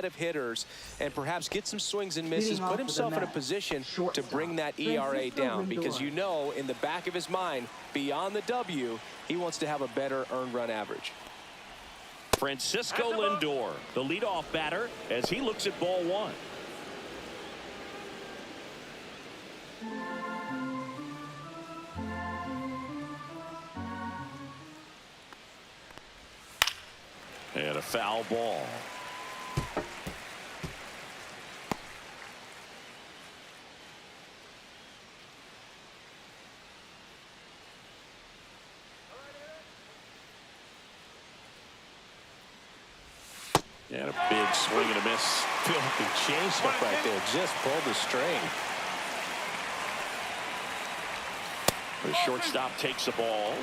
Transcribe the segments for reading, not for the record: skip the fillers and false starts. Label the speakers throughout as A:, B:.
A: of hitters and perhaps get some swings and misses, put himself in a position to bring that ERA down, because you know in the back of his mind, beyond the W, he wants to have a better earned run average.
B: Francisco Lindor, the leadoff batter, as he looks at ball one. And a foul ball. And a big swing and a miss.
A: Filthy changeup right there. Just pulled the string.
B: The shortstop takes the ball.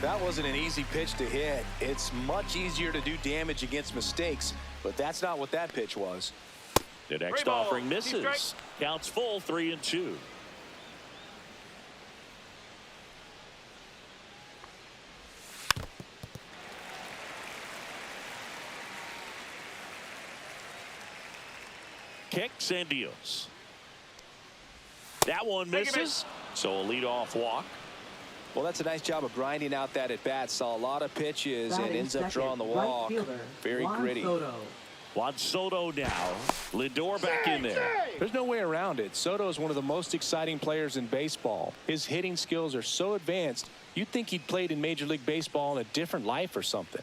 A: That wasn't an easy pitch to hit. It's much easier to do damage against mistakes, but that's not what that pitch was.
B: The next offering misses. Counts full, 3-2. Kicks and deals. That one misses. So a leadoff walk.
A: Well, that's a nice job of grinding out that at bat. Saw a lot of pitches and ends up drawing the walk. Very gritty.
B: Juan Soto now. Lindor back in there.
A: There's no way around it. Soto is one of the most exciting players in baseball. His hitting skills are so advanced, you'd think he'd played in Major League Baseball in a different life or something.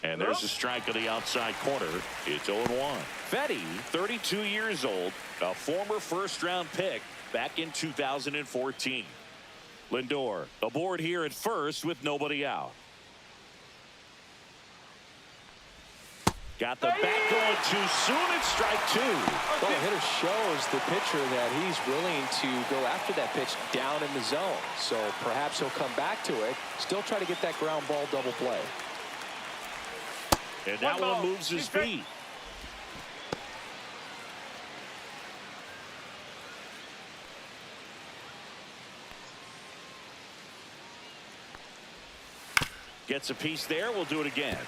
B: And there's a strike on the outside corner. It's 0-1. Fetty, 32 years old, a former first-round pick back in 2014. Lindor aboard here at first with nobody out. Got the bat going too soon. It's strike two.
A: Well, the hitter shows the pitcher that he's willing to go after that pitch down in the zone. So perhaps he'll come back to it, still try to get that ground ball double play.
B: And that one moves his feet. Gets a piece there. We'll do it again.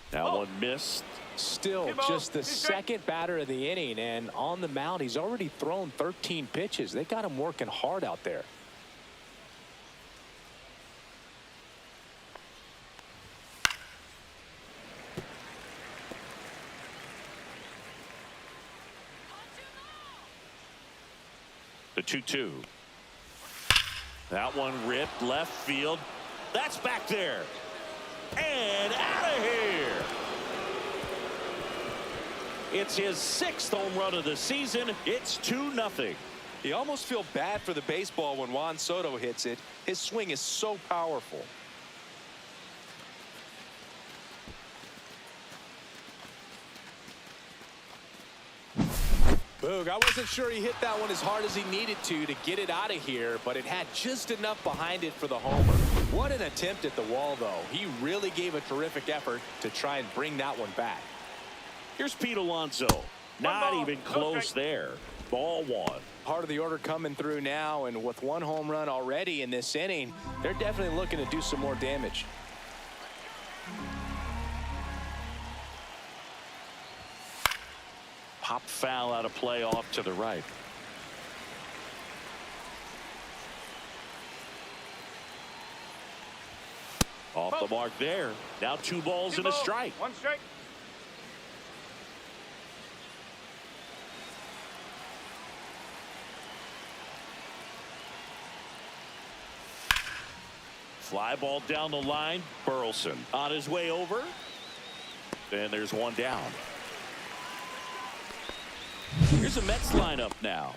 B: That one missed.
A: Still just the second batter of the inning, and on the mound he's already thrown 13 pitches. They got him working hard out there.
B: The 2-2. That one ripped left field. That's back there. And out of here. It's his 6th home run of the season. It's 2-0.
A: You almost feel bad for the baseball when Juan Soto hits it. His swing is so powerful. Boog, I wasn't sure he hit that one as hard as he needed to get it out of here, but it had just enough behind it for the homer. What an attempt at the wall, though. He really gave a terrific effort to try and bring that one back.
B: Here's Pete Alonso. Not even close there. Ball one.
A: Part of the order coming through now, and with one home run already in this inning, they're definitely looking to do some more damage.
B: Pop foul out of play off to the right. Off the mark there. Now 2 balls and a strike.
C: 1 strike.
B: Fly ball down the line. Burleson on his way over. And there's one down. Here's the Mets lineup now.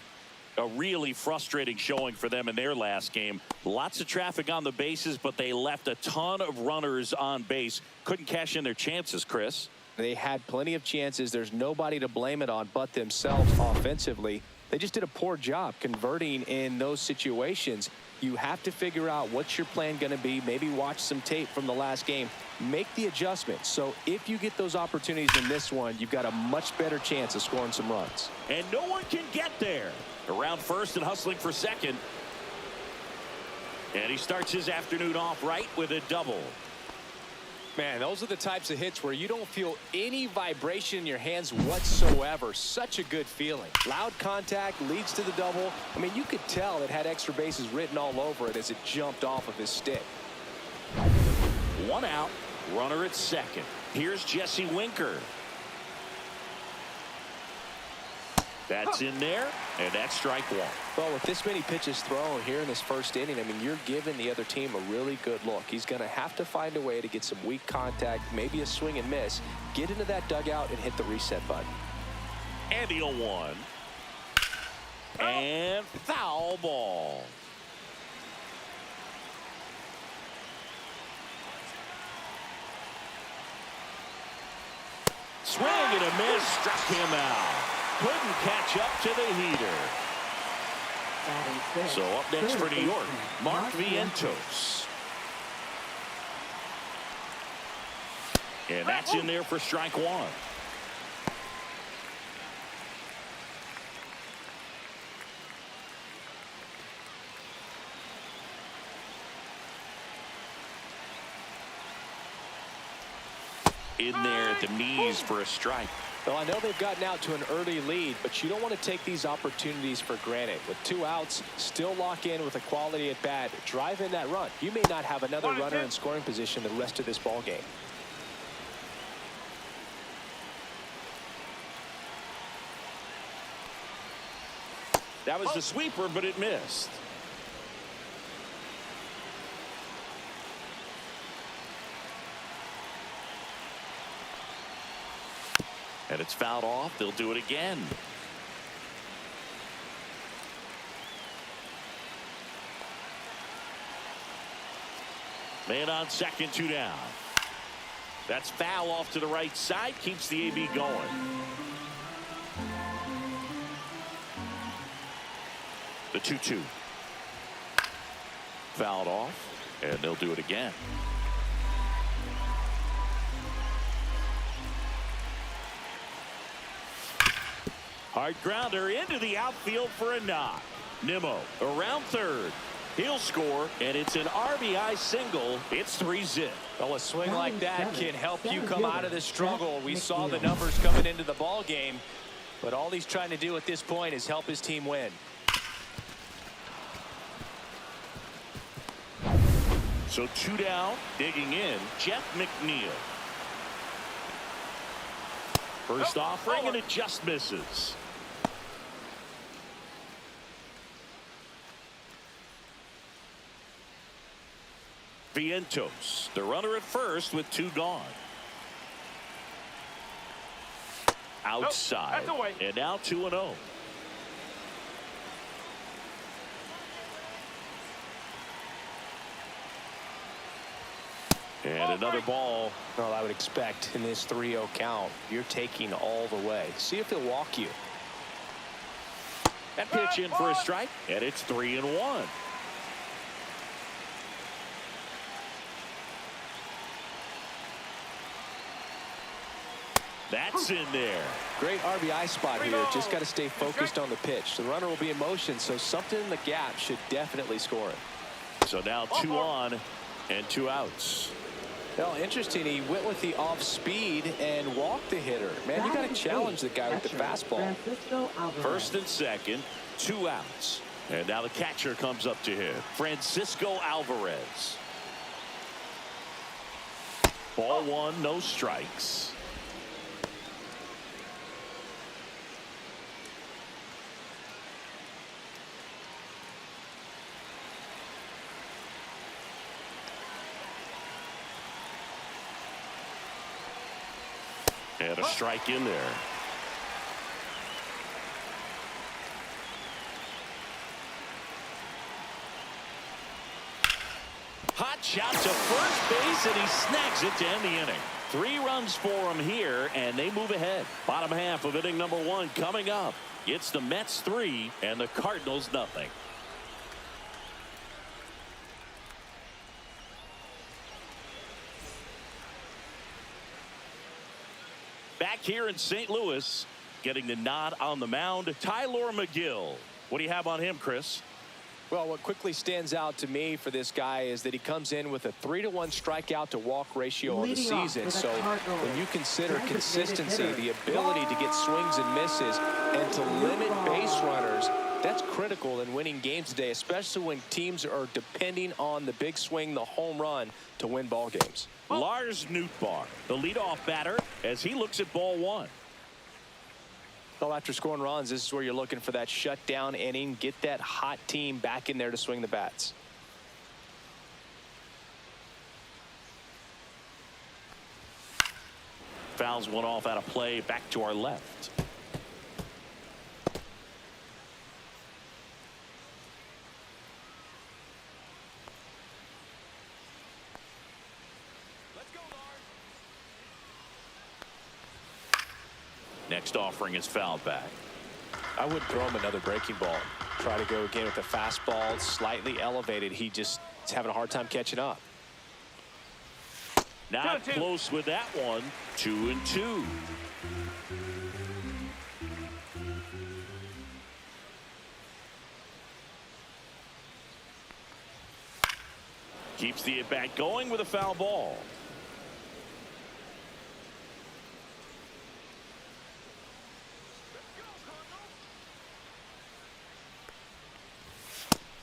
B: A really frustrating showing for them in their last game. Lots of traffic on the bases, but they left a ton of runners on base. Couldn't cash in their chances, Chris.
A: They had plenty of chances. There's nobody to blame it on but themselves offensively. They just did a poor job converting in those situations. You have to figure out what's your plan going to be. Maybe watch some tape from the last game. Make the adjustment. So if you get those opportunities in this one, you've got a much better chance of scoring some runs.
B: And no one can get there. Around first and hustling for second. And he starts his afternoon off right with a double.
A: Man, those are the types of hits where you don't feel any vibration in your hands whatsoever. Such a good feeling. Loud contact leads to the double. I mean, you could tell it had extra bases written all over it as it jumped off of his stick.
B: 1 out, runner at second. Here's Jesse Winker. That's in there, and that's strike one.
A: Well, with this many pitches thrown here in this first inning, I mean, you're giving the other team a really good look. He's going to have to find a way to get some weak contact, maybe a swing and miss, get into that dugout and hit the reset button.
B: And the 0-1. And foul ball. Swing and a miss, struck him out. Couldn't catch up to the heater. So up next for New York, Mark Vientos. And that's in there for strike one. In there at the knees for a strike.
A: Well, I know they've gotten out to an early lead, but you don't want to take these opportunities for granted. With 2 outs, still lock in with a quality at bat. Drive in that run. You may not have another runner in scoring position the rest of this ball game.
B: That was the sweeper, but it missed. And it's fouled off. They'll do it again. Man on second, 2 down. That's foul off to the right side. Keeps the AB going. The 2-2. Fouled off. And they'll do it again. Hard grounder into the outfield for a knock. Nimmo around third. He'll score, and it's an RBI single. It's 3-zip.
A: Well, a swing like that can help you come out of this struggle. We saw the numbers coming into the ball game, but all he's trying to do at this point is help his team win.
B: So 2 down, digging in, Jeff McNeil. First offering, and it just misses. Vientos, the runner at first with 2 gone. Outside, and now 2-0. And another ball.
A: Well, I would expect in this 3-0 count, you're taking all the way. See if he'll walk you.
B: That pitch in for a strike, and it's 3-1. That's in there.
A: Great RBI spot here. Just got to stay focused on the pitch. The runner will be in motion, so something in the gap should definitely score it.
B: So now 2 on and 2 outs.
A: Well, interesting. He went with the off speed and walked the hitter. Man, you got to challenge the guy with the fastball.
B: First and second, 2 outs. And now the catcher comes up to him. Francisco Alvarez. Ball 1, no strikes. And a strike in there. Hot shot to first base, and he snags it to end the inning. 3 runs for them here, and they move ahead. Bottom half of inning number 1 coming up. It's the Mets 3 and the Cardinals nothing. Back here in St. Louis, getting the nod on the mound, Tyler McGill. What do you have on him, Chris?
A: Well, what quickly stands out to me for this guy is that he comes in with a 3-to-1 strikeout to walk ratio on the season. So when you consider consistency, the ability to get swings and misses, and to limit base runners, that's critical in winning games today, especially when teams are depending on the big swing, the home run, to win ball games.
B: Lars Nootbaar, the leadoff batter, as he looks at ball 1.
A: Well, after scoring runs, this is where you're looking for that shutdown inning. Get that hot team back in there to swing the bats.
B: Fouls one off out of play, back to our left. Next offering is fouled back.
A: I would throw him another breaking ball. Try to go again with the fastball, slightly elevated. He just is having a hard time catching up.
B: Not close with that one. 2-2. Keeps the at-bat going with a foul ball.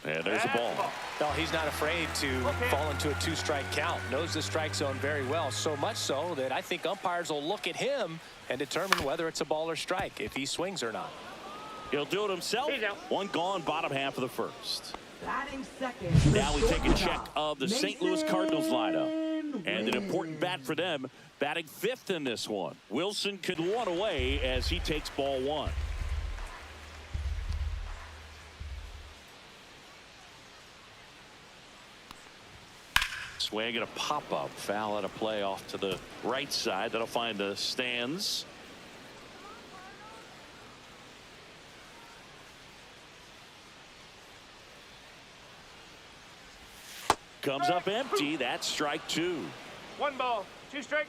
B: And there's a ball.
A: No, he's not afraid to fall into a 2-strike count. Knows the strike zone very well, so much so that I think umpires will look at him and determine whether it's a ball or strike, if he swings or not.
B: He'll do it himself. One gone, bottom half of the first.
C: Batting second.
B: Now we take a check of the St. Louis Cardinals lineup. And an important bat for them, batting 5th in this one. Wilson could one away as he takes ball 1. Swing and a pop-up. Foul at a play off to the right side. That'll find the stands. Comes up empty. That's strike 2.
D: 1 ball, 2 strikes.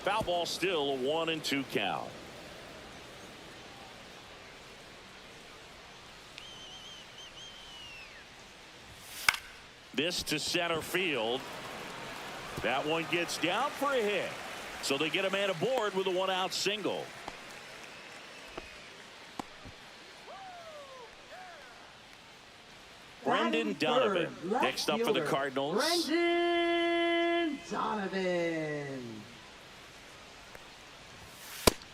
B: Foul ball still a 1-2 count. This to center field. That one gets down for a hit. So they get a man aboard with a 1-out single. Brendan Donovan next up for the Cardinals.
C: Brendan Donovan.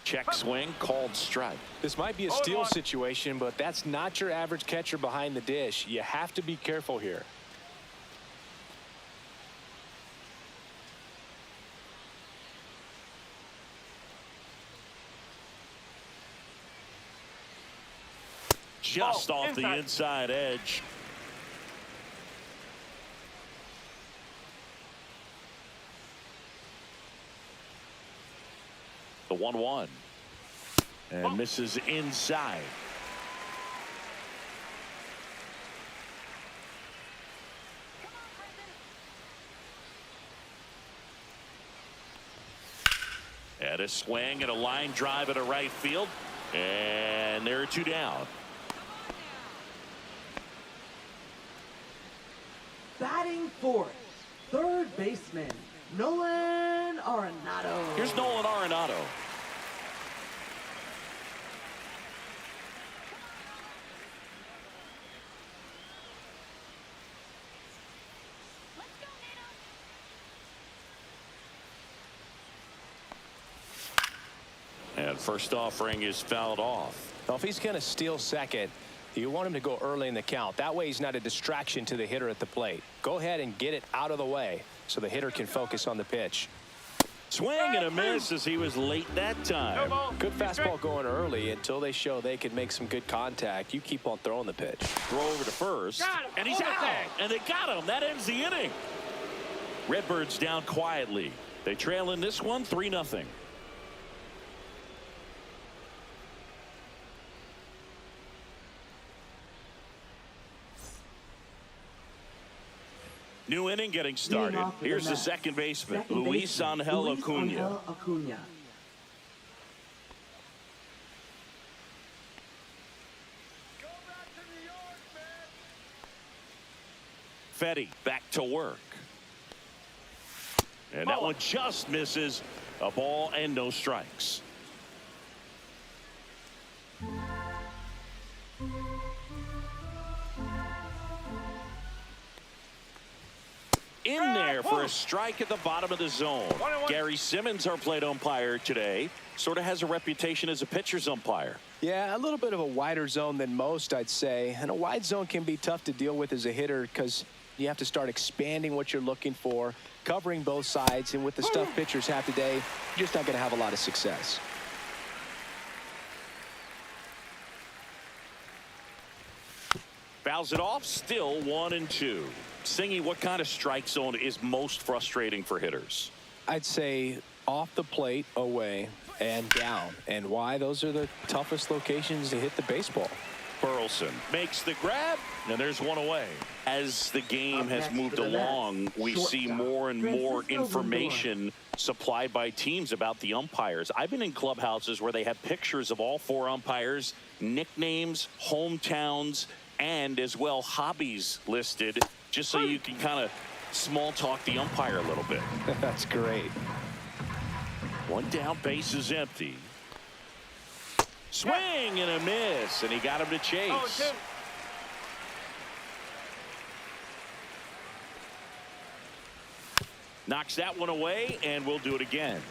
B: Check swing, called strike.
A: This might be a steal situation, but that's not your average catcher behind the dish. You have to be careful here.
B: Just off the inside edge. The 1-1. And misses inside. And a swing and a line drive at a right field. And there are 2 down.
C: Batting 4th, third baseman, Nolan Arenado.
B: Here's Nolan Arenado. And first offering is fouled off.
A: Well, if he's going to steal second, you want him to go early in the count. That way he's not a distraction to the hitter at the plate. Go ahead and get it out of the way so the hitter can focus on the pitch.
B: Swing and a miss as he was late that
D: No
B: time.
D: ball.
A: Good
D: 2 strike.
A: fastball going early until they show they can make some good contact. You keep on throwing the pitch.
B: Throw over to first.
D: Got him.
B: And he's
D: Hold it
B: out.
D: there.
B: And they got him. That ends the inning. Redbirds down quietly. They trail in this one 3-0. New inning getting started.
C: Leading off for
B: Here's the
C: Mets.
B: second baseman,
C: Second
B: Luis
C: baseman,
B: Angel
C: Luis
B: Acuna.
C: Angel Acuna.
B: Fetty back to work. And that one just misses. A ball and no strikes. In there for a strike at the bottom of the zone.
D: 1-1.
B: Gary Simmons, our plate umpire today, sort of has a reputation as a pitcher's umpire.
A: Yeah, a little bit of a wider zone than most, I'd say. And a wide zone can be tough to deal with as a hitter because you have to start expanding what you're looking for, covering both sides. And with the stuff pitchers have today, you're just not going to have a lot of success.
B: Fouls it off, still 1-2. Singy, what kind of strike zone is most frustrating for hitters?
A: I'd say off the plate, away, and down. And why? Those are the toughest locations to hit the baseball.
B: Burleson makes the grab, and there's one away. As the game
C: Up
B: has
C: next
B: moved
C: for the Mets,
B: along, we see
C: shortstop,
B: more and more
C: Francisco
B: information supplied by teams about the umpires. I've been in clubhouses where they have pictures of all 4 umpires, nicknames, hometowns, and as well hobbies listed, just so you can kind of small talk the umpire a little bit.
A: That's great.
B: One down, base is empty. Swing and a miss, and he got him to chase.
D: 0-2.
B: Knocks that one away, and we'll do it again.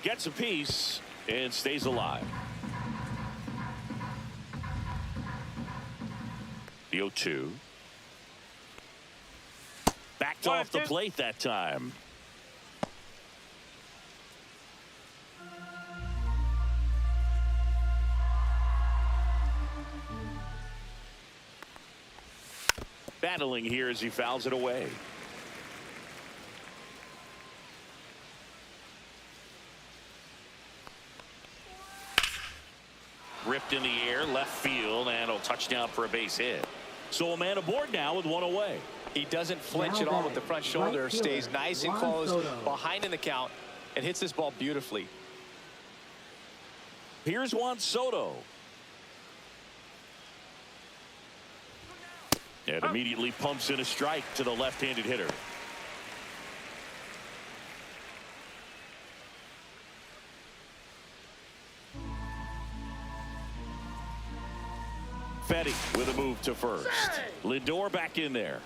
B: Gets a piece and stays alive. The 0-2. Backed off the
D: 1-2.
B: plate that time. Battling here as he fouls it away. Ripped in the air, left field, and a touchdown for a base hit. So a man aboard now with one away.
A: He doesn't flinch
C: Now
A: at all
C: batting,
A: with the front
C: right
A: shoulder,
C: fielder,
A: stays nice and
C: Juan
A: close
C: Soto.
A: behind in the count, and hits this ball beautifully.
B: Here's Juan Soto. And immediately pumps in a strike to the left-handed hitter. Fetty with a move to first. Lindor back in there.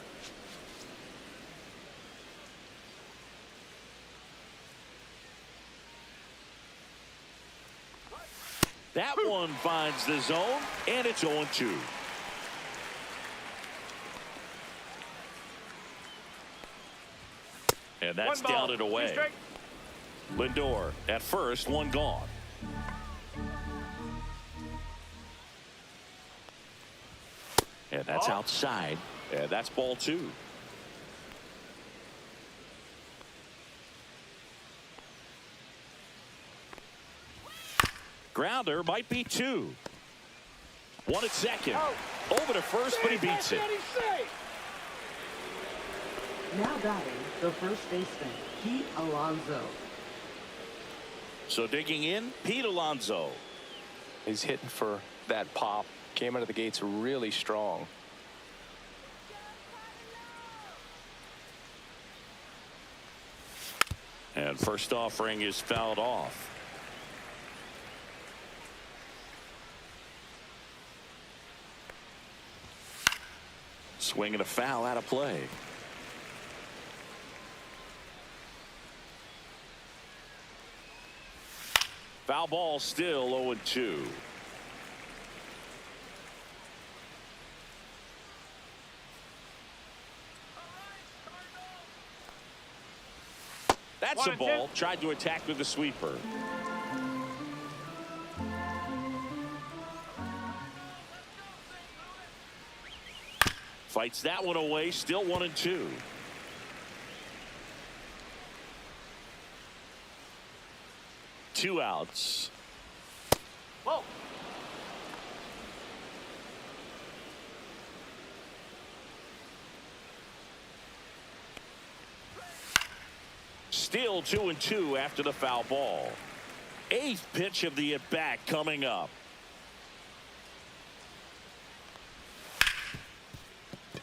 B: That one finds the zone, and it's 0-2. And that's
D: 1 ball,
B: down and
D: 2
B: away.
D: strike.
B: Lindor at first, one gone. And that's outside. And that's ball 2. Grounder might be 2. One at second. Over to first, but he beats it.
C: Now batting, the first baseman, Pete Alonso.
B: So digging in, Pete Alonso.
A: He's hitting for that pop. Came out of the gates really strong.
B: And first offering is fouled off. Swing and a foul out of play. Foul ball still 0-2. That's a ball. Tried to attack with the sweeper. Fights that one away. Still 1-2. Two outs.
D: Whoa.
B: Still 2-2 after the foul ball. Eighth pitch of the at-bat coming up.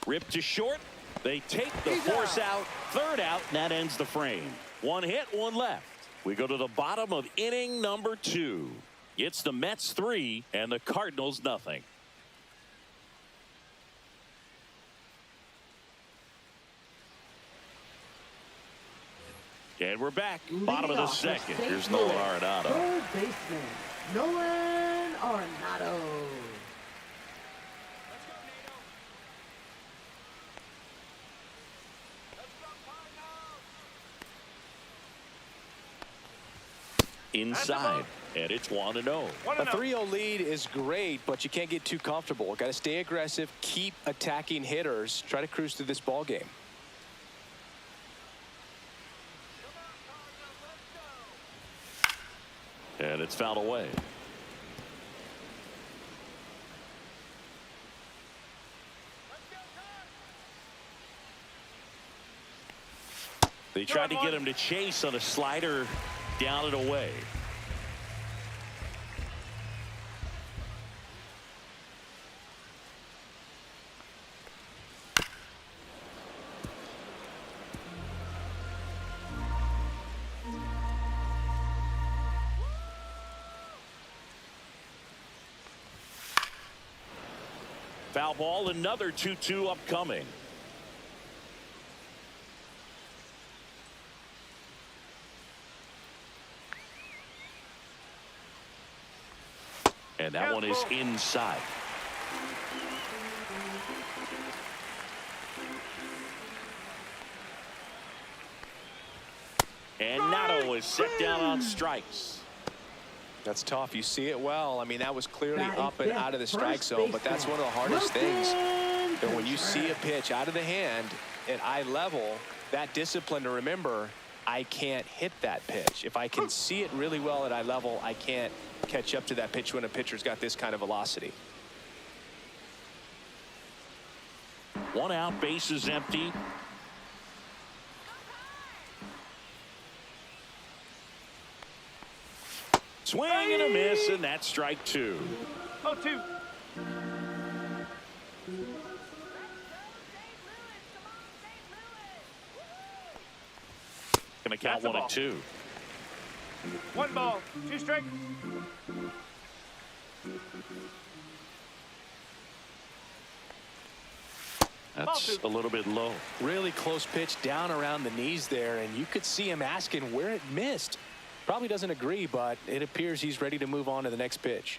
B: Ripped to short. They take the force out. Third out, and that ends the frame. One hit, one left. We go to the bottom of inning number 2. It's the Mets 3 and the Cardinals nothing. And we're back. Bottom of the second. Here's Nolan Arenado.
C: Third baseman, Nolan Arenado.
B: Inside, and it's 1-0.
A: A 3-0 lead is great, but you can't get too comfortable. Got to stay aggressive, keep attacking hitters, try to cruise through this ball game.
B: And it's fouled away. They tried to get him to chase on a slider, down and away. Foul ball, another 2-2 upcoming. And that one is inside. And Nato is set down on strikes.
A: That's tough. You see it well. I mean, that was clearly up and out of the strike zone, but that's one of the hardest things. And when you see a pitch out of the hand at eye level, that discipline to remember, I can't hit that pitch. If I can see it really well at eye level, I can't catch up to that pitch when a pitcher's got this kind of velocity.
B: One out, base is empty. Swing and a miss, and that's strike 2.
D: 0-2.
B: Gonna count 1-2.
D: 1 ball, 2 strikes.
B: That's a little bit low.
A: Really close pitch down around the knees there, and you could see him asking where it missed. Probably doesn't agree, but it appears he's ready to move on to the next pitch.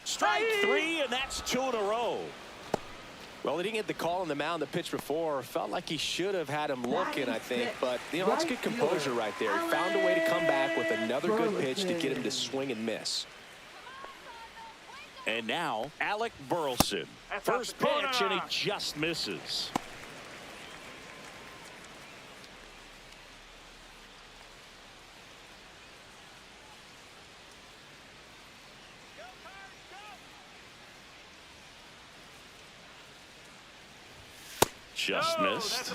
B: Strike 3, and that's 2 in a row.
A: Well, he didn't get the call on the mound the pitch before. Felt like he should have had him looking, I think. But, you know, that's good composure right there. He found a way to come back with another good pitch to get him to swing and miss.
B: And now, Alec Burleson. First pitch, and he just misses. Just missed.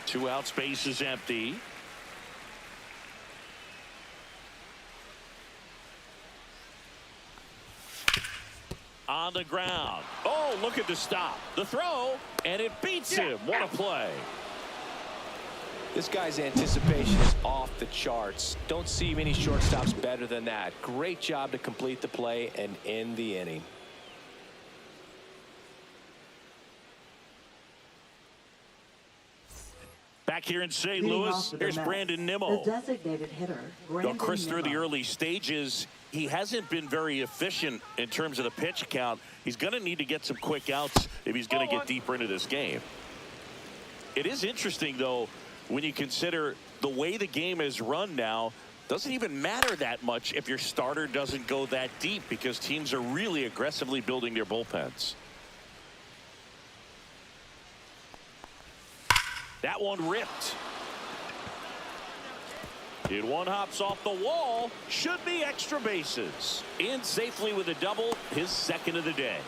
B: 2 outs, base is empty. On the ground. Oh, look at the stop. The throw, and it beats him. What a play.
A: This guy's anticipation is off the charts. Don't see many shortstops better than that. Great job to complete the play and end the inning.
B: Back here in St. Louis, here's Brandon Nimmo.
C: The designated hitter,
B: Well, Chris, through the early stages, he hasn't been very efficient in terms of the pitch count. He's going to need to get some quick outs if he's going to get deeper into this game. It is interesting, though, when you consider the way the game is run now. Doesn't even matter that much if your starter doesn't go that deep, because teams are really aggressively building their bullpens. That one ripped. It one hops off the wall. Should be extra bases. In safely with a double, his second of the day.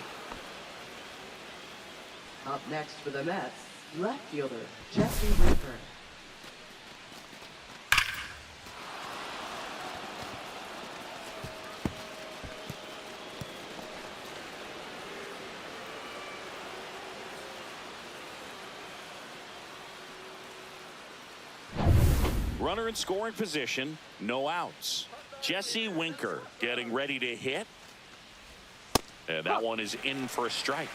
C: Up next for the Mets, left fielder Jesse Winker.
B: Runner in scoring position, no outs. Jesse Winker getting ready to hit. And that one is in for a strike.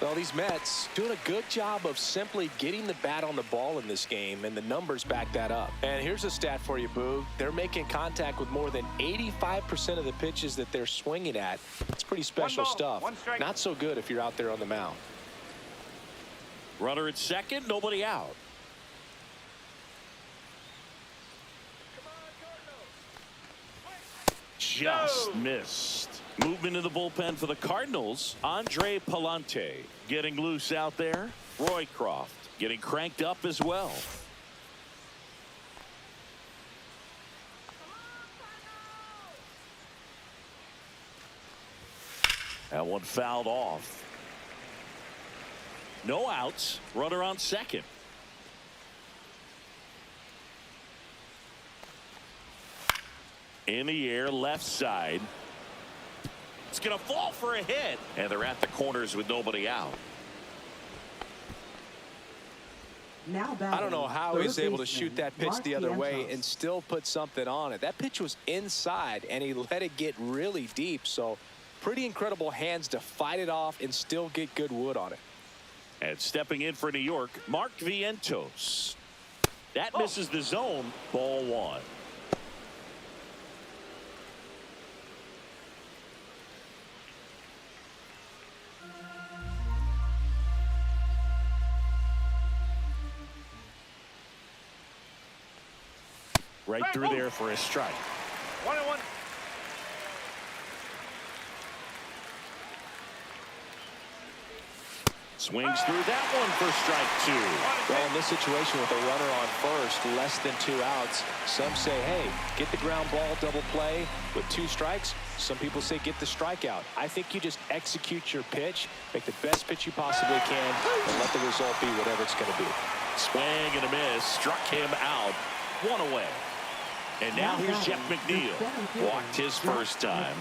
A: Well, these Mets doing a good job of simply getting the bat on the ball in this game, and the numbers back that up. And here's a stat for you, Boog. They're making contact with more than 85% of the pitches that they're swinging at. It's pretty special stuff. Not so good if you're out there on the mound.
B: Runner at second, nobody out. Just missed. Movement in the bullpen for the Cardinals. Andre Palante getting loose out there. Roycroft getting cranked up as well. That one fouled off. No outs. Runner on second. In the air, left side. It's going to fall for a hit. And they're at the corners with nobody out.
A: I don't know how he's able to shoot that pitch the other way and still put something on it. That pitch was inside, and he let it get really deep. So pretty incredible hands to fight it off and still get good wood on it.
B: And stepping in for New York, Mark Vientos. That misses the zone. Ball one. Right through there for a strike.
D: 1-1.
B: Swings through that one for strike two.
A: Well, in this situation with a runner on first, less than 2 outs, some say, hey, get the ground ball, double play with 2 strikes. Some people say get the strikeout. I think you just execute your pitch, make the best pitch you possibly can, and let the result be whatever it's going to be.
B: Swing and a miss. Struck him out. 1 away. And now here's Jeff McNeil. Walked his first time.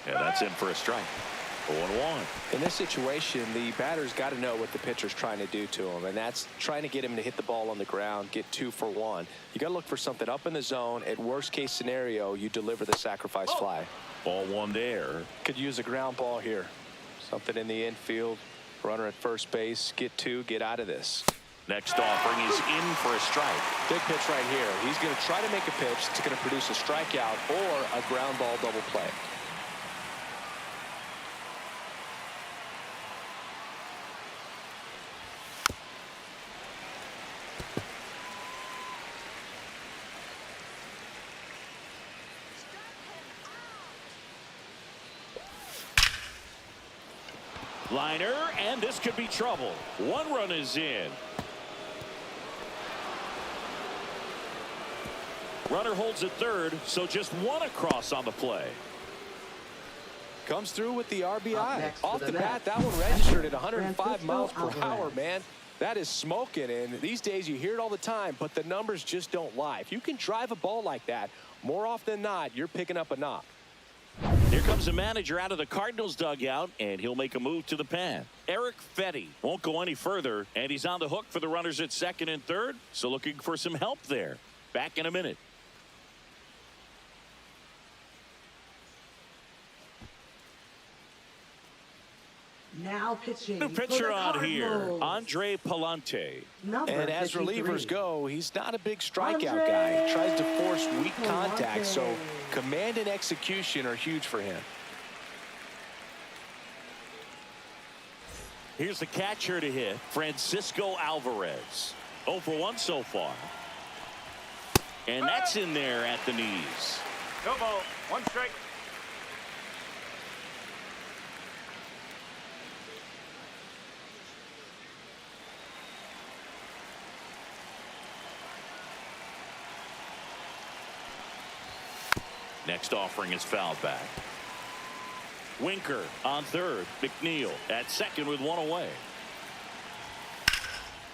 B: And that's in for a strike. 0-1.
A: In this situation, the batter's got to know what the pitcher's trying to do to him, and that's trying to get him to hit the ball on the ground, get 2 for 1. You got to look for something up in the zone. At worst case scenario, you deliver the sacrifice fly.
B: Ball one there.
A: Could use a ground ball here. Something in the infield. Runner at first base. Get 2. Get out of this.
B: Next offering is in for a strike.
A: Big pitch right here. He's going to try to make a pitch that's going to produce a strikeout or a ground ball double play.
B: Liner, and this could be trouble. 1 run is in. Runner holds at third, so just 1 across on the play.
A: Comes through with the RBI. Off the bat, that one registered at 105 miles per hour, man. That is smoking, and these days you hear it all the time, but the numbers just don't lie. If you can drive a ball like that, more often than not, you're picking up a knock.
B: Here comes the manager out of the Cardinals dugout, and he'll make a move to the pen. Eric Fetty won't go any further, and he's on the hook for the runners at second and third, so looking for some help there. Back in a minute.
C: Now pitching.
B: New pitcher
C: for the
B: on here,
C: Cardinals.
B: Andre Palante.
C: Number
A: And as
C: 53.
A: relievers go, he's not a big strikeout guy. He tries to force weak contact, so command and execution are huge for him.
B: Here's the catcher to hit, Francisco Alvarez. 0 for 1 so far. And that's in there at the knees.
D: No ball. 1 strike.
B: Next offering is fouled back. Winker on third. McNeil at second with 1 away.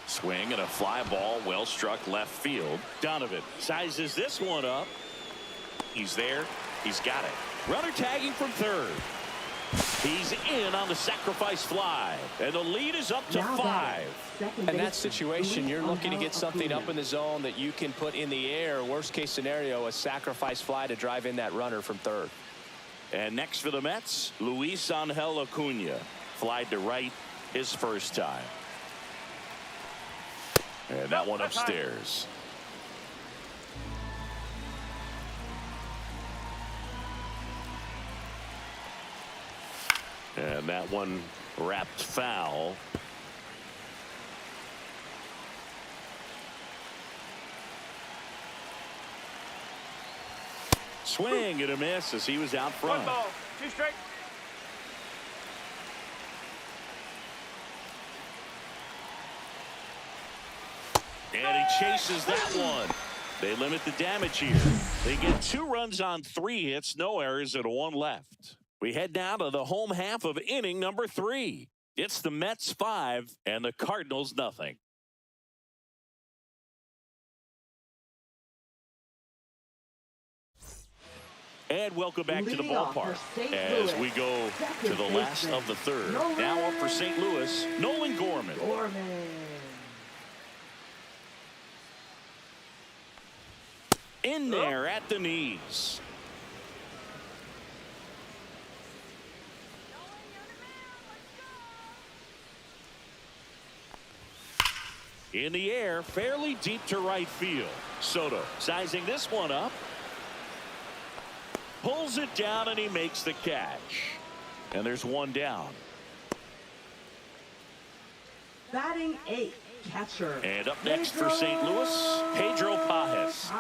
B: Swing and a fly ball well struck left field. Donovan sizes this one up. He's there. He's got it. Runner tagging from third. He's in on the sacrifice fly. And the lead is up to 5.
A: In that situation, you're looking to get something up in the zone that you can put in the air. Worst case scenario, a sacrifice fly to drive in that runner from third.
B: And next for the Mets, Luis Angel Acuna. Flied to right his first time. And that one upstairs. And that one wrapped foul. Swing and a miss as he was out
D: 1
B: front.
D: ball. 2 strike.
B: And he chases that one. They limit the damage here. They get 2 runs on 3 hits, no errors, and 1 left. We head now to the home half of inning number 3. It's the Mets 5 and the Cardinals nothing. And welcome back to the ballpark as we go to the last of the third. Now up for St. Louis, Nolan Gorman. In there at the knees. In the air, fairly deep to right field. Soto sizing this one up. Pulls it down and he makes the catch. And there's 1 down.
C: Batting 8th, catcher.
B: And up next for St. Louis, Pedro Pajes.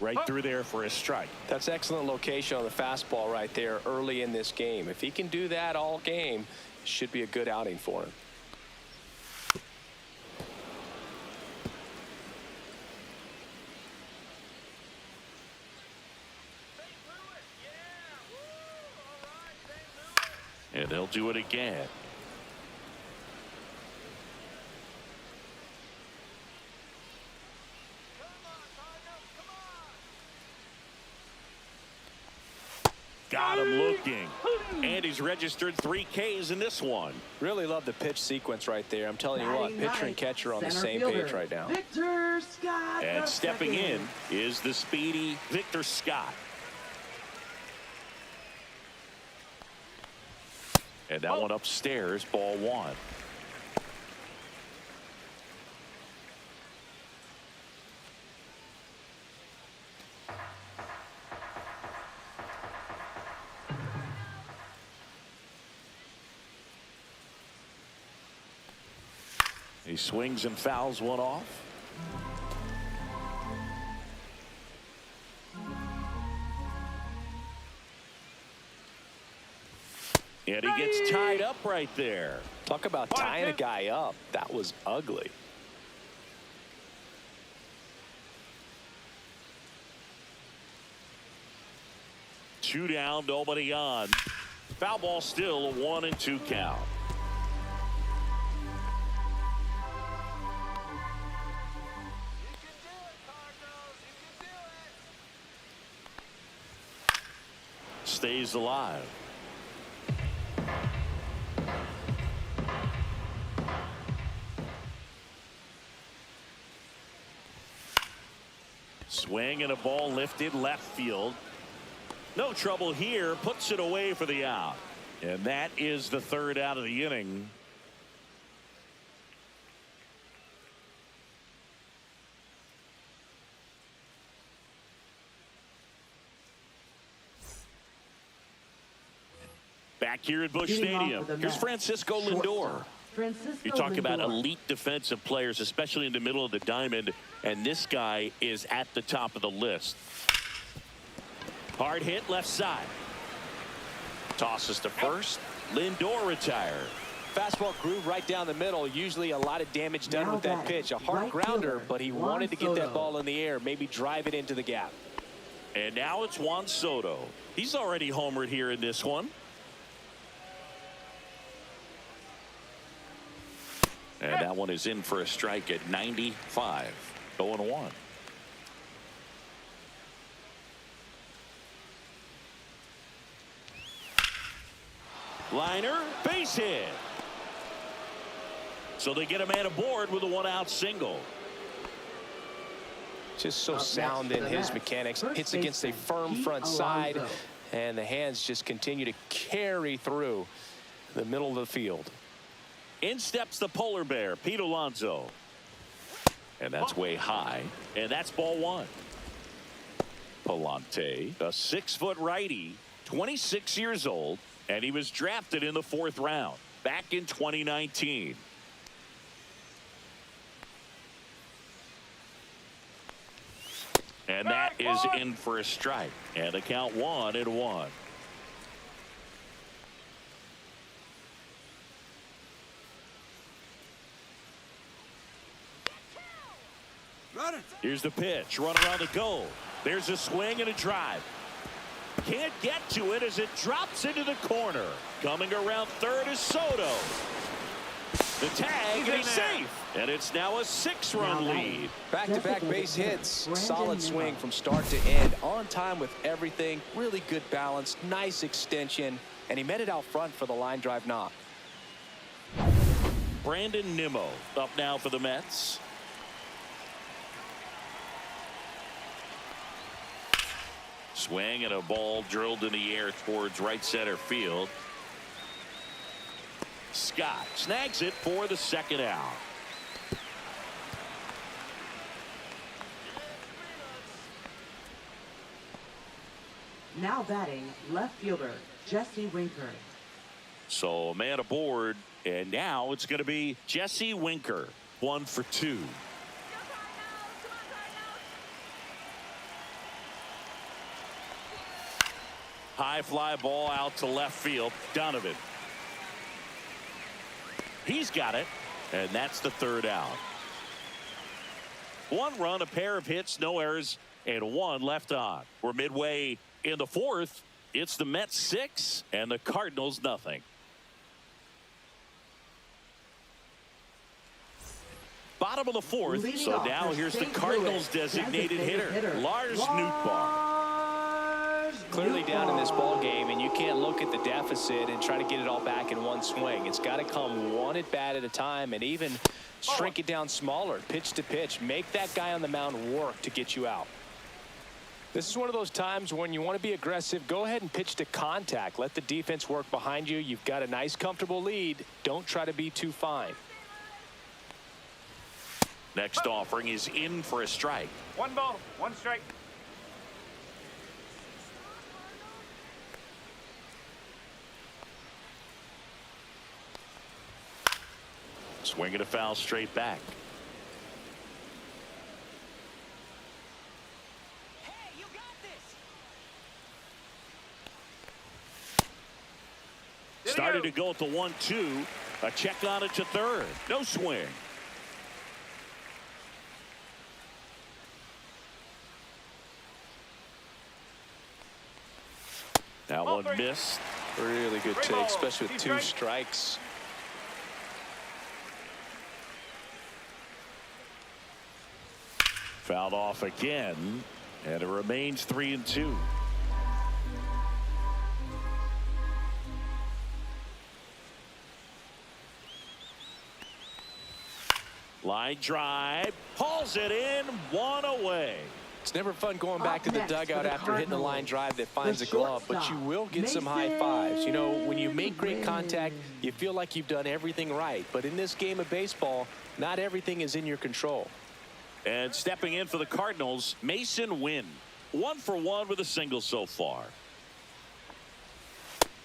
B: Right through there for a strike.
A: That's excellent location on the fastball right there early in this game. If he can do that all game, it should be a good outing for him.
B: And they'll do it again. Got him looking. And he's registered 3 Ks in this one.
A: Really love the pitch sequence right there. I'm telling you what, pitcher and catcher on the same page right now.
C: Victor Scott.
B: And stepping in is the speedy Victor Scott. And that one upstairs, ball 1. He swings and fouls one off. And he gets tied up right there.
A: Talk about tying a guy up. That was ugly.
B: Two down, nobody on. Foul ball still, a 1-2 count. Stays alive. Swing and a ball lifted left field. No trouble here. Puts it away for the out. And that is the third out of the inning. Back here at Busch Stadium, here's Francisco Lindor. You talk about elite defensive players, especially in the middle of the diamond, and this guy is at the top of the list. Hard hit left side. Tosses to first. Lindor retired.
A: Fastball groove right down the middle. Usually a lot of damage done with that pitch. A hard grounder, but he wanted to get that ball in the air, maybe drive it into the gap.
B: And now it's Juan Soto. He's already homered here in this one. And that one is in for a strike at 95. 0-1. Liner, base hit. So they get a man aboard with a one-out single.
A: Just so sound in his mechanics. Hits against a firm front side, and the hands just continue to carry through the middle of the field.
B: In steps the polar bear, Pete Alonso. And that's way high. And that's ball one. Palante, a 6-foot righty, 26 years old, and he was drafted in the 4th round back in 2019. And that is in for a strike. And the count 1-1. Here's the pitch. Run around the goal. There's a swing and a drive. Can't get to it as it drops into the corner. Coming around third is Soto. The tag is safe. And it's now a 6-run lead.
A: Back-to-back base hits. Solid swing from start to end. On time with everything. Really good balance. Nice extension. And he met it out front for the line drive knock.
B: Brandon Nimmo up now for the Mets. Swing and a ball drilled in the air towards right center field. Scott snags it for the second out.
C: Now batting, left fielder, Jesse Winker.
B: So a man aboard, and now it's going to be Jesse Winker. 1 for 2. High fly ball out to left field. Donovan. He's got it, and that's the third out. 1 run, a pair of hits, no errors, and 1 left on. We're midway in the 4th. It's the Mets 6 and the Cardinals nothing. Bottom of the 4th, so now here's the Cardinals designated hitter, Lars Nootbaar.
A: Clearly down in this ball game, and you can't look at the deficit and try to get it all back in one swing. It's got to come one at bat at a time, and even shrink it down smaller, pitch to pitch. Make that guy on the mound work to get you out. This is one of those times when you want to be aggressive. Go ahead and pitch to contact. Let the defense work behind you. You've got a nice, comfortable lead. Don't try to be too fine.
B: Next offering is in for a strike.
D: 1 ball, 1 strike.
B: Swinging a foul straight back.
E: Hey, you got this.
B: Started to go at the 1-2. A check on it to third. No swing. That one missed.
A: Really good take, especially with 2 strikes.
B: Fouled off again, and it remains 3-2. Line drive, hauls it in, 1 away.
A: It's never fun going
C: Up
A: back to the
C: next for
A: dugout
C: the
A: after hitting a line
C: Cardinals,
A: drive that finds
C: the
A: a glove, but you
C: shortstop,
A: will get some high fives. You know, when you make great
C: Mason
A: contact,
C: Wynn.
A: you feel like you've done everything right. But in this game of baseball, not everything is in your control.
B: And stepping in for the Cardinals, Mason Wynn. 1 for 1 with a single so far.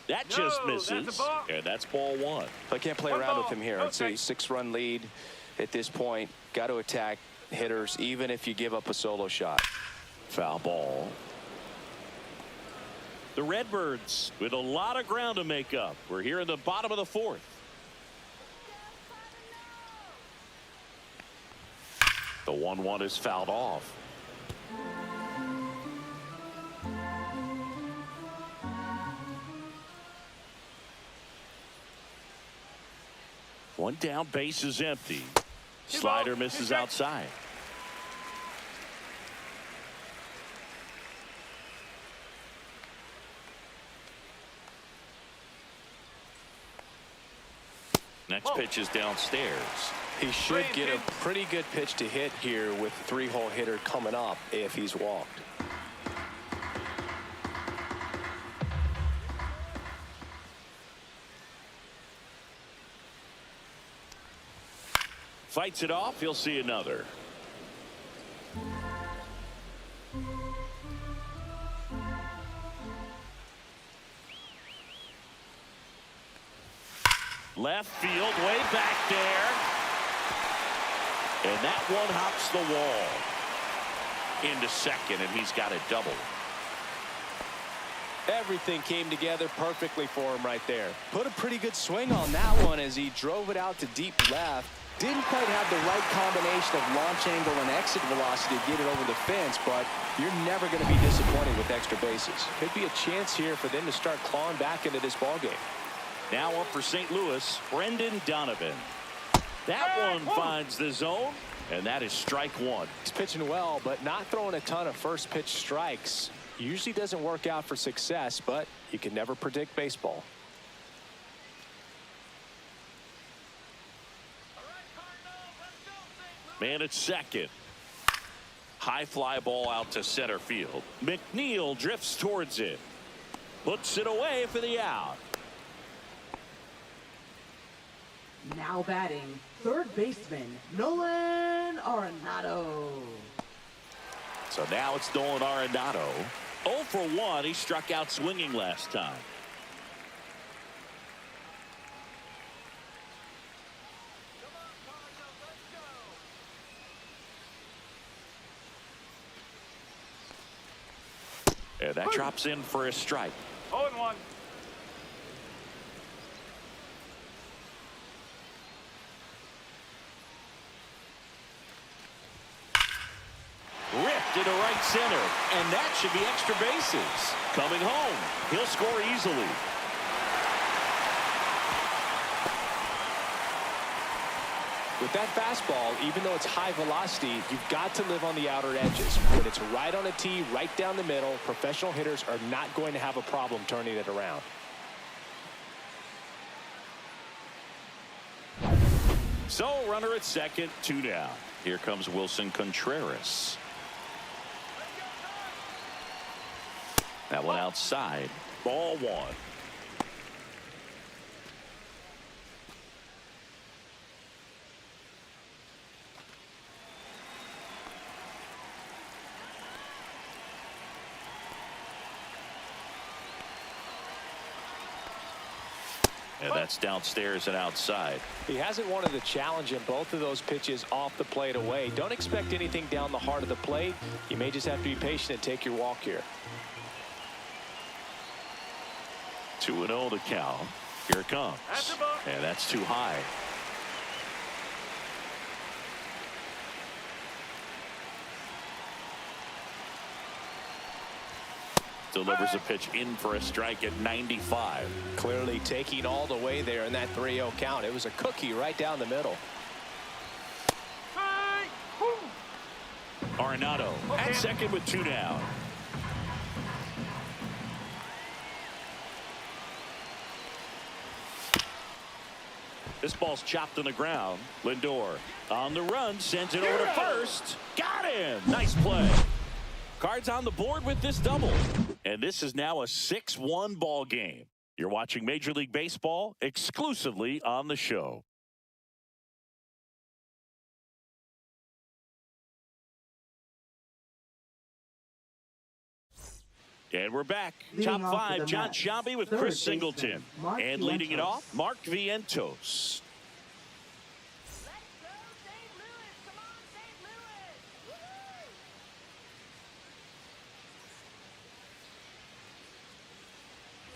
B: That just
D: No, that's a
B: misses,
D: ball.
B: and that's ball 1.
F: I can't play
D: One
F: around
D: ball,
F: with him here.
D: no
F: It's a
D: strike.
F: 6-run lead at this point. Got to attack hitters, even if you give up a solo shot.
B: Foul ball. The Redbirds with a lot of ground to make up. We're here in the bottom of the 4th. The 1-1 is fouled off. One down, base is empty. Slider misses outside. Next pitch is downstairs.
F: He should get a pretty good pitch to hit here with the 3-hole hitter coming up if he's walked.
B: Fights it off. He'll see another. Left field, way back there. And that one hops the wall. Into second, and he's got a double.
F: Everything came together perfectly for him right there. Put a pretty good swing on that one as he drove it out to deep left. Didn't quite have the right combination of launch angle and exit velocity to get it over the fence, but you're never going to be disappointed with extra bases. Could be a chance here for them to start clawing back into this ballgame.
B: Now up for St. Louis, Brendan Donovan. That one finds the zone, and that is strike 1.
F: He's pitching well, but not throwing a ton of first pitch strikes. Usually doesn't work out for success, but you can never predict baseball.
B: Man at second. High fly ball out to center field. McNeil drifts towards it. Puts it away for the out.
C: Now batting, third baseman, Nolan Arenado.
B: So now it's Nolan Arenado. 0 for 1. He struck out swinging last time. And that drops in for a strike.
D: 0-1.
B: Ripped into right center, and that should be extra bases. Coming home, he'll score easily.
F: With that fastball, even though it's high velocity, you've got to live on the outer edges. When it's right on a tee, right down the middle, professional hitters are not going to have a problem turning it around.
B: So runner at second, 2 down. Here comes Wilson Contreras. That one outside. Ball 1. And that's downstairs and outside.
F: He hasn't wanted the challenge in both of those pitches off the plate away. Don't expect anything down the heart of the plate. You may just have to be patient and take your walk here.
B: 2-0 to count. Here it comes.
D: That's a ball.
B: And that's too high. Delivers a pitch in for a strike at 95.
F: Clearly taking all the way there in that 3-0 count. It was a cookie right down the middle.
D: Hey! Woo!
B: Arenado at second with 2 down. This ball's chopped on the ground. Lindor on the run, sends it over to first. Got him. Nice play. Cards on the board with this double. And this is now a 6-1 ball game. You're watching Major League Baseball exclusively on the show. And we're back. Top five, John Sciambi with Chris Singleton. And leading it off, Mark Vientos.
E: Let's go, St. Louis. Come on, St. Louis. Woo-hoo!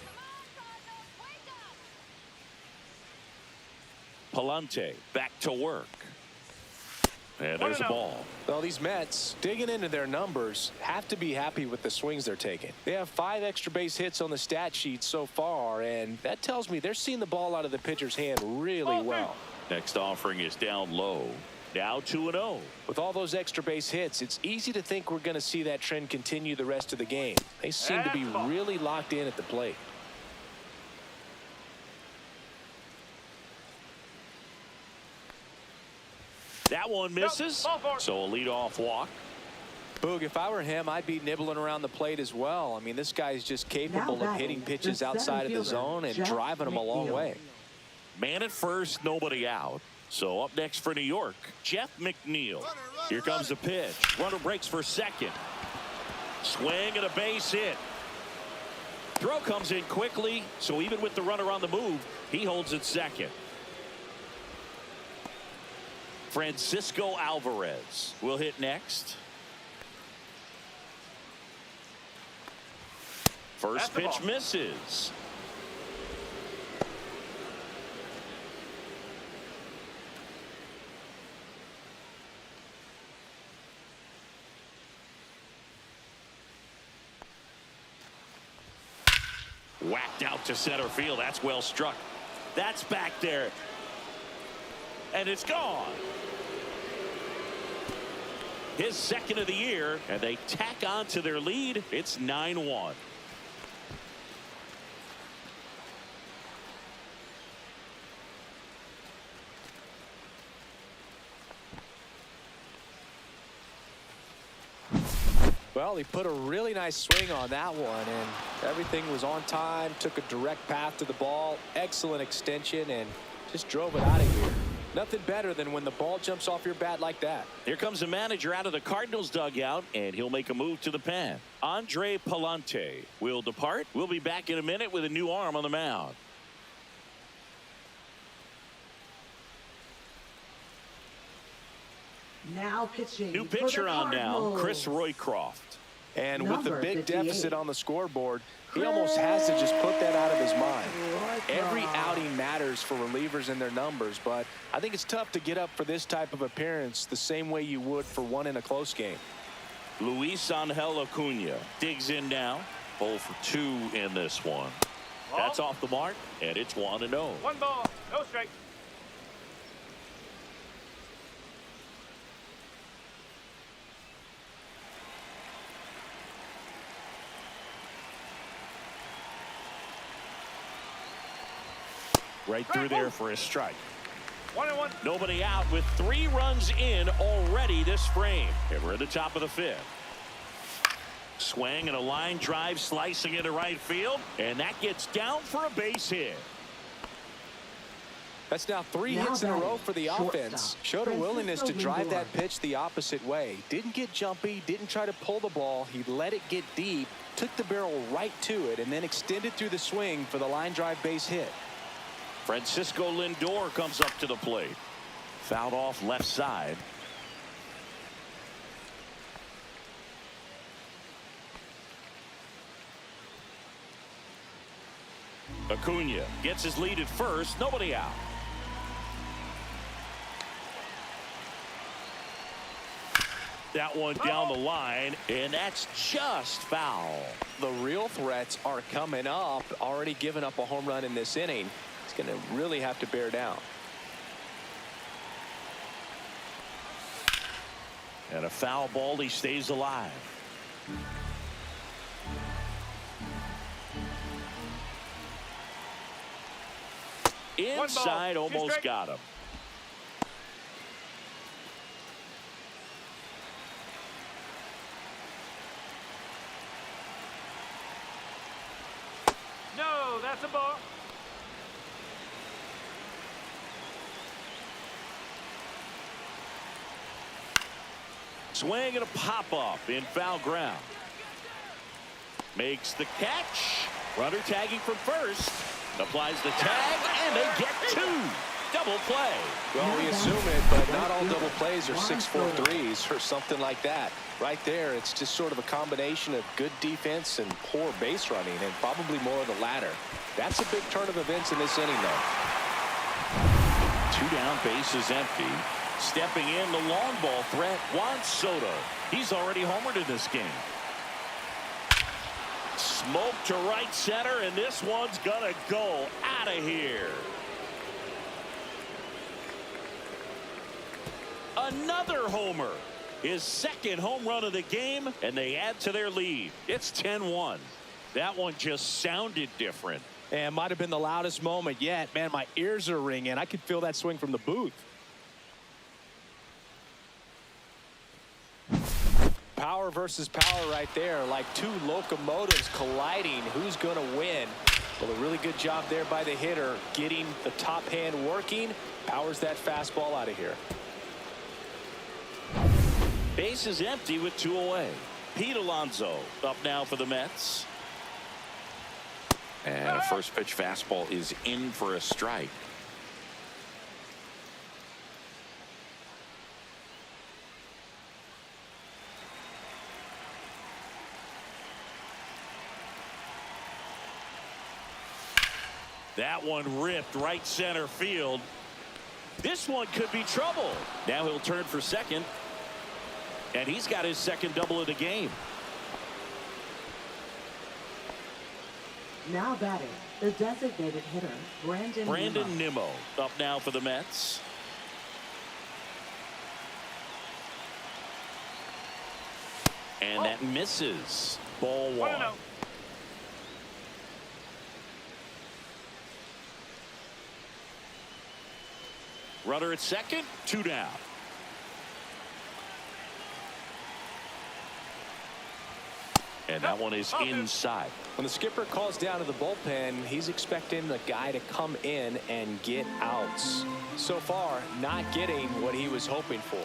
E: Come on, Cardinals, wake up.
B: Palante back to work. And there's a ball.
F: Well, these Mets, digging into their numbers, have to be happy with the swings they're taking. They have 5 extra base hits on the stat sheet so far, and that tells me they're seeing the ball out of the pitcher's hand really well.
B: Next offering is down low. Now 2-0.
F: With all those extra base hits, it's easy to think we're going to see that trend continue the rest of the game. They seem to be really locked in at the plate.
B: That one misses. So a leadoff walk.
F: Boog, if I were him, I'd be nibbling around the plate as well. I mean, this guy's just capable of hitting pitches outside of the zone and driving them a long way.
B: Man at first, nobody out. So up next for New York, Jeff McNeil. Here comes the pitch. Runner breaks for second. Swing and a base hit. Throw comes in quickly, so even with the runner on the move, he holds it second. Francisco Alvarez will hit next. First pitch misses. Whacked out to center field. That's well struck. That's back there. And it's gone. His second of the year, and they tack on to their lead. It's 9-1.
F: Well, he put a really nice swing on that one, and everything was on time, took a direct path to the ball, excellent extension, and just drove it out of here. Nothing better than when the ball jumps off your bat like that.
B: Here comes the manager out of the Cardinals dugout, and he'll make a move to the pen. Andre Palante will depart. We'll be back in a minute with a new arm on the mound.
C: Now pitching.
B: New pitcher on now, Chris Roycroft.
F: And with the
C: Number
F: big
C: 58.
F: deficit on the scoreboard, he almost has to just put that out of his mind. Every outing matters for relievers and their numbers, but I think it's tough to get up for this type of appearance the same way you would for one in a close game.
B: Luis Angel Acuna digs in now. 0 for 2 in this one. That's off the mark, and it's 1-0.
D: 1 ball, no strike.
B: Right through there for a strike.
D: 1-1.
B: Nobody out with 3 runs in already this frame. And we're at the top of the 5th. Swing and a line drive slicing into right field. And that gets down for a base hit.
F: That's now 3 hits in a row for the offense. Showed a willingness to drive that pitch the opposite way. Didn't get jumpy, didn't try to pull the ball. He let it get deep, took the barrel right to it, and then extended through the swing for the line drive base hit.
B: Francisco Lindor comes up to the plate. Fouled off left side. Acuna gets his lead at first. Nobody out. That one down the line, and that's just foul.
F: The real threats are coming up. Already given up a home run in this inning. He's going to really have to bear down.
B: And a foul ball, he stays alive. Inside, almost got him.
D: That's a ball.
B: Swing and a pop-up in foul ground. Makes the catch. Runner tagging from first. Applies the tag, and they get two. Double play.
F: Well, we assume it, but not all double plays are 6-4 threes or something like that. Right there, it's just sort of a combination of good defense and poor base running, and probably more of the latter. That's a big turn of events in this inning, though.
B: 2 down, bases empty. Stepping in, the long ball threat, Juan Soto. He's already homered in this game. Smoke to right center, and this one's gonna go out of here. Another homer. His second home run of the game, and they add to their lead. It's 10-1. That one just sounded different.
F: And might have been the loudest moment yet. Man, my ears are ringing. I could feel that swing from the booth. Power versus power right there, like two locomotives colliding. Who's going to win? Well, a really good job there by the hitter, getting the top hand working. Powers that fastball out of here.
B: Base is empty with 2 away. Pete Alonso up now for the Mets.
G: And a first pitch fastball is in for a strike.
B: That one ripped right center field. This one could be trouble. Now he'll turn for second. And he's got his second double of the game.
C: Now batting, the designated hitter, Brandon
B: Nimmo up now for the Mets. And that misses. Ball 1. Runner at second, 2 down. And that one is inside.
F: When the skipper calls down to the bullpen, he's expecting the guy to come in and get outs. So far, not getting what he was hoping for.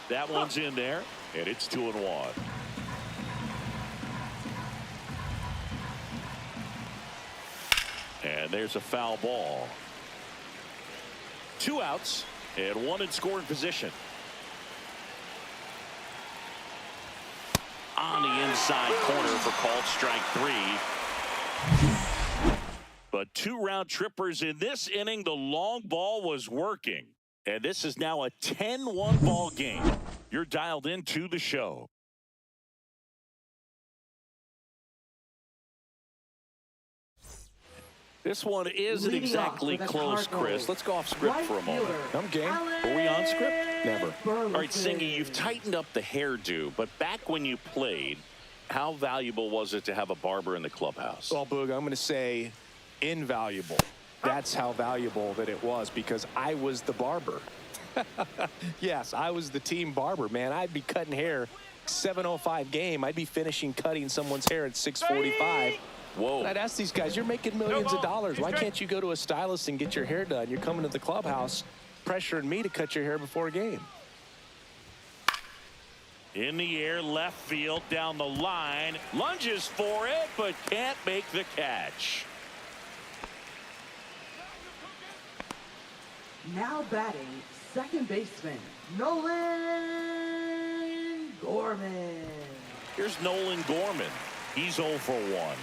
B: That one's in there, and it's 2-1. And there's a foul ball. 2 outs and 1 in scoring position. On the inside corner for called strike 3. But 2 round trippers in this inning. The long ball was working. And this is now a 10-1 ball game. You're dialed into the show. This one isn't exactly close, Chris. Let's go off script for a moment.
F: I'm game.
B: Are we on script?
F: Never.
B: All right, Singy, you've tightened up the hairdo, but back when you played, how valuable was it to have a barber in the clubhouse?
F: Well, Boog, I'm going to say invaluable. That's how valuable that it was, because I was the barber. Yes, I was the team barber, man. I'd be cutting hair 7:05 game. I'd be finishing cutting someone's hair at 6:45.
B: Whoa.
F: And I'd ask these guys, you're making millions of dollars. Why can't you go to a stylist and get your hair done? You're coming to the clubhouse pressuring me to cut your hair before a game.
B: In the air, left field, down the line. Lunges for it, but can't make the catch.
C: Now batting, second baseman, Nolan Gorman.
B: Here's Nolan Gorman. He's 0 for 1.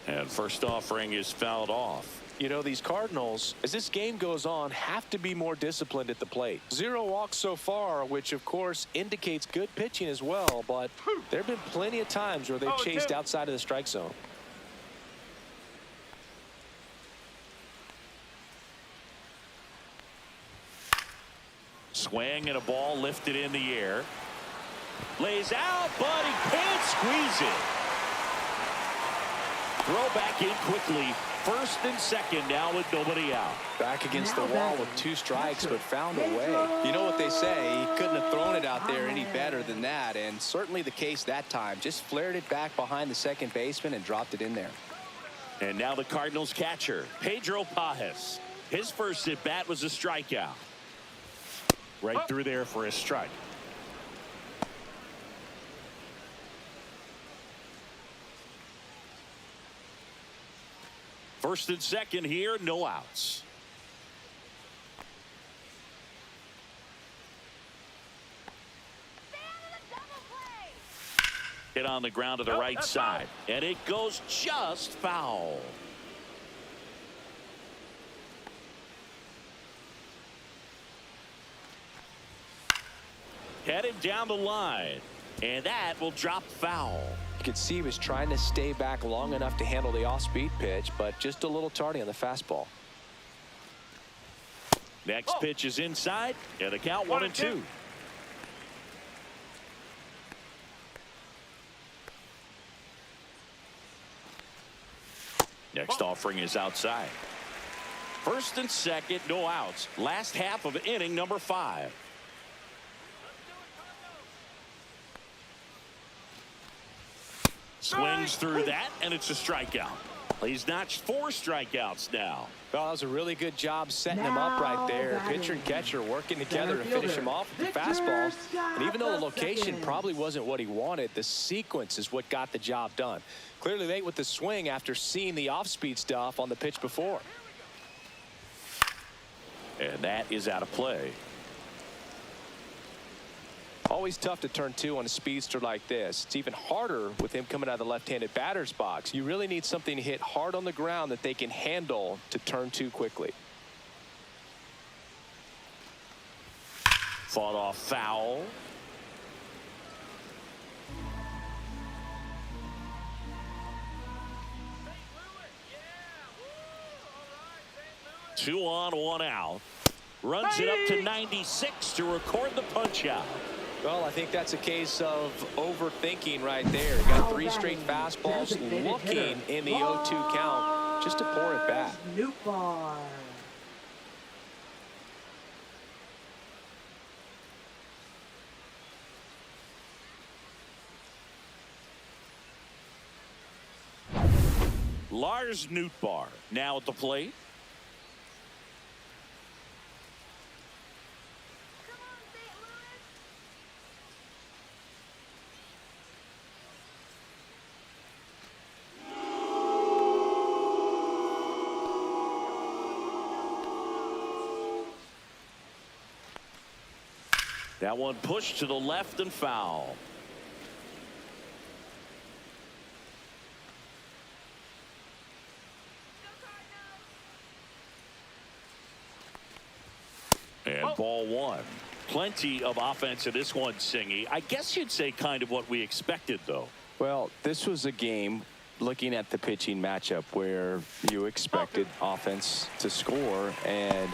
B: And first offering is fouled off.
F: You know, these Cardinals, as this game goes on, have to be more disciplined at the plate. 0 walks so far, which, of course, indicates good pitching as well. But there have been plenty of times where they've chased outside of the strike zone.
B: Swing and a ball lifted in the air. Lays out, but he can't squeeze it. Throw back in quickly. First and second now with nobody out.
F: Back against the wall with 2 strikes, but found a way. You know what they say, he couldn't have thrown it out there any better than that, and certainly the case that time. Just flared it back behind the second baseman and dropped it in there.
B: And now the Cardinals catcher, Pedro Pajes. His first at bat was a strikeout. Right through there for a strike. First and second here, no outs. Hit on the ground to the right side, and it goes just foul. Headed down the line, and that will drop foul.
F: You could see he was trying to stay back long enough to handle the off-speed pitch, but just a little tardy on the fastball.
B: Next pitch is inside, and the count 1-2. Next offering is outside. First and second, no outs. Last half of inning number 5. Swings through that, and it's a strikeout. He's notched 4 strikeouts now.
F: Well, that was a really good job setting him up right there. Pitcher and catcher working together to finish him off with the fastball. And even though the location probably wasn't what he wanted, the sequence is what got the job done. Clearly late with the swing after seeing the off-speed stuff on the pitch before.
B: And that is out of play.
F: Always tough to turn 2 on a speedster like this. It's even harder with him coming out of the left-handed batter's box. You really need something to hit hard on the ground that they can handle to turn 2 quickly.
B: Fought off foul. Two on, 1 out. Runs it up to 96 to record the punch out.
F: Well, I think that's a case of overthinking right there. He got 3 straight fastballs looking in the 0-2 count just to pour it back.
B: Lars Nootbaar now at the plate. That one pushed to the left and foul. And ball 1. Plenty of offense in this one, Singy. I guess you'd say kind of what we expected, though.
F: Well, this was a game, looking at the pitching matchup, where you expected offense to score, and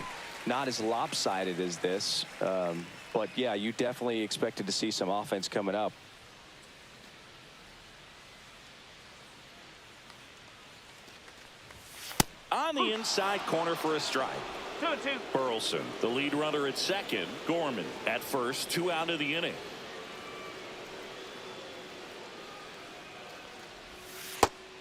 F: not as lopsided as this. But, yeah, you definitely expected to see some offense coming up.
B: On the inside corner for a strike.
D: 2-2.
B: Burleson, the lead runner at second. Gorman at first, 2 out of the inning.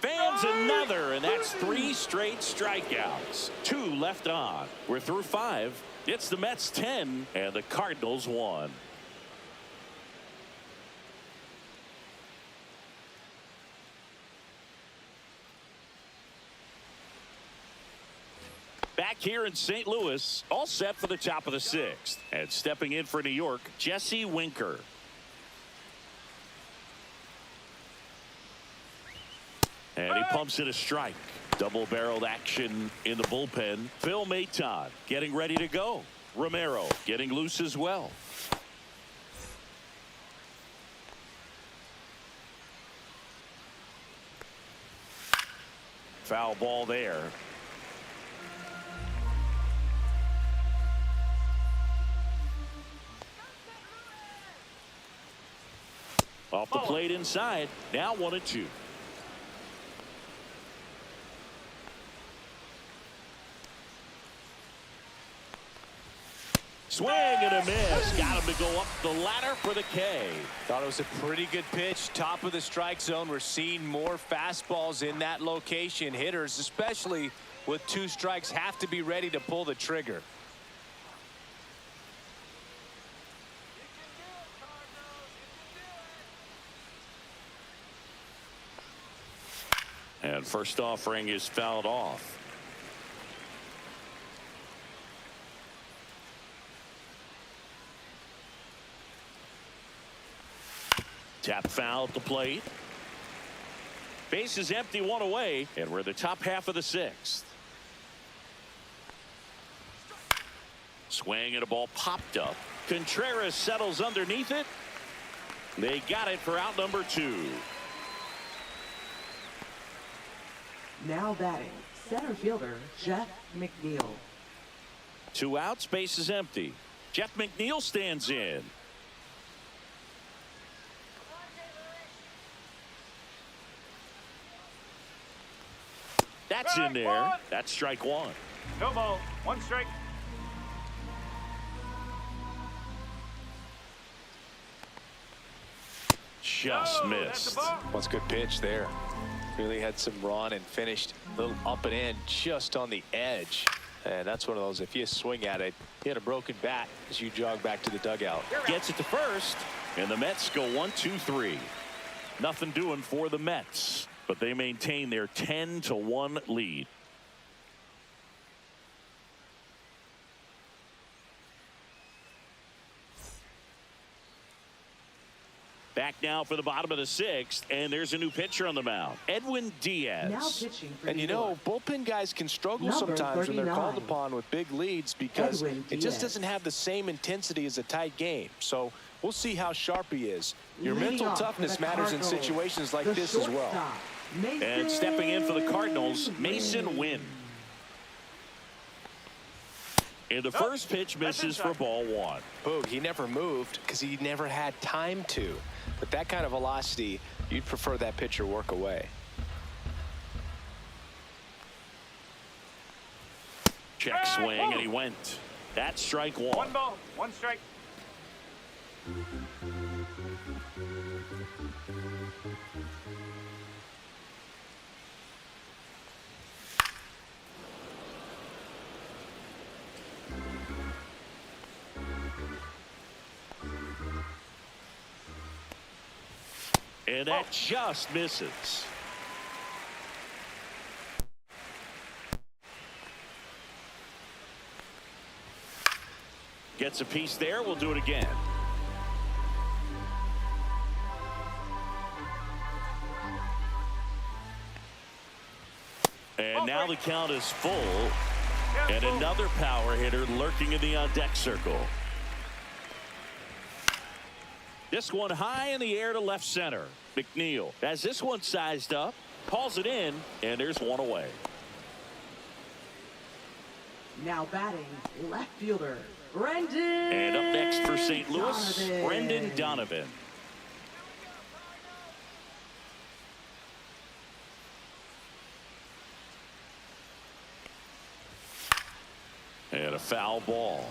B: Fans another, and that's 3 straight strikeouts. 2 left on. We're through 5. It's the Mets 10 and the Cardinals 1. Back here in St. Louis, all set for the top of the 6th. And stepping in for New York, Jesse Winker. And he pumps it a strike. Double-barreled action in the bullpen. Phil Maton getting ready to go. Romero getting loose as well. Foul ball there. Off the plate inside. Now 1-2. Swing and a miss. Got him to go up the ladder for the K.
F: Thought it was a pretty good pitch. Top of the strike zone. We're seeing more fastballs in that location. Hitters, especially with 2 strikes, have to be ready to pull the trigger.
B: And first offering is fouled off. Tap foul at the plate. Base is empty, 1 away, and we're the top half of the 6th. Swing and a ball popped up. Contreras settles underneath it. They got it for out number 2.
C: Now batting, center fielder Jeff McNeil.
B: 2 outs, base is empty. Jeff McNeil stands in. That's in there. That's strike 1.
D: No ball. 1 strike.
B: Just missed.
F: That's a good pitch there. Really had some run and finished a little up and in just on the edge. And that's one of those, if you swing at it, you had a broken bat as you jog back to the dugout.
B: Gets it to first, and the Mets go 1-2-3. Nothing doing for the Mets, but they maintain their 10-1 lead. Back now for the bottom of the 6th, and there's a new pitcher on the mound, Edwin Diaz.
C: Now pitching for
F: And you know, bullpen guys can struggle
C: Number
F: sometimes when they're
C: 39.
F: called upon with big leads because
C: Edwin
F: it just
C: Diaz.
F: doesn't have the same intensity as a tight game. So we'll see how sharp he is. Your
C: Leading
F: mental
C: off for
F: toughness
C: the
F: matters in
C: Cardinals,
F: situations like
C: the
F: this as well.
C: shortstop, Mason
B: And stepping in for the Cardinals, Mason Wynn. And the first pitch misses for ball 1.
F: Boog, he never moved because he never had time to. But that kind of velocity, you'd prefer that pitcher work away.
B: Check swing, and he went. That's strike 1.
D: 1 ball. 1 strike.
B: And that just misses. Gets a piece there. We'll do it again. And now the count is full. And another power hitter lurking in the on-deck circle. This one high in the air to left center. McNeil has this one sized up, calls it in, and there's 1 away.
C: Now batting, left fielder Brendan.
B: And up next for St. Louis,
C: Donovan.
B: Brendan Donovan. And a foul ball.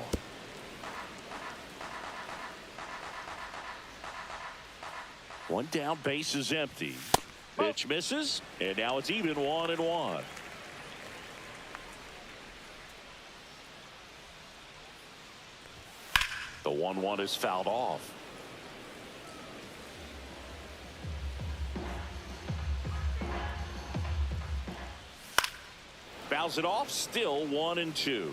B: One down, base is empty. Pitch misses, and now it's even 1-1. The 1-1 is fouled off. Fouls it off, still 1-2.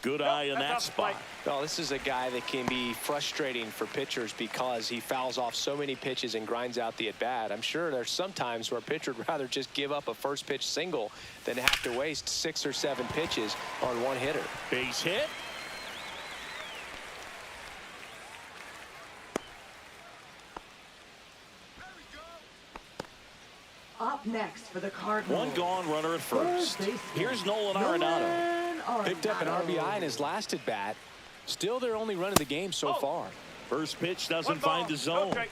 B: Good eye in that spot.
F: Well, this is a guy that can be frustrating for pitchers because he fouls off so many pitches and grinds out the at-bat. I'm sure there's some times where a pitcher would rather just give up a first pitch single than have to waste 6 or 7 pitches on one hitter.
B: Base hit.
C: Up Next for the Cardinals.
B: One gone, runner at first.
C: Third baseman,
B: Here's Nolan Arenado.
F: Picked up an RBI in his last at bat. Still their only run of the game so far.
B: First pitch doesn't
D: One ball,
B: find the
D: no
B: zone.
D: strike.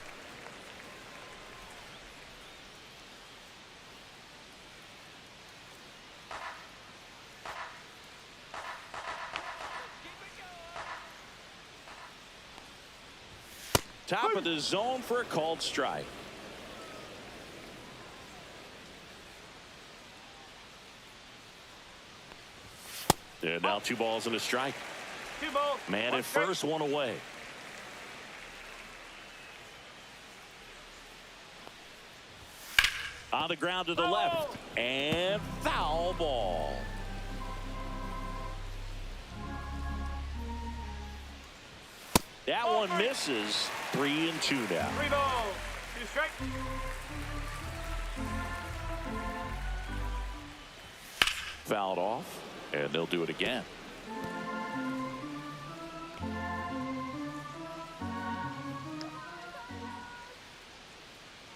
B: Top of the zone for a called strike. And now 2 balls and a strike.
D: 2 balls.
B: Man
D: one
B: at
D: strike.
B: first, one away. On the ground to the left. And foul ball. That one misses. 3-2 now.
D: 3 balls. 2 strikes.
B: Fouled off. And they'll do it again.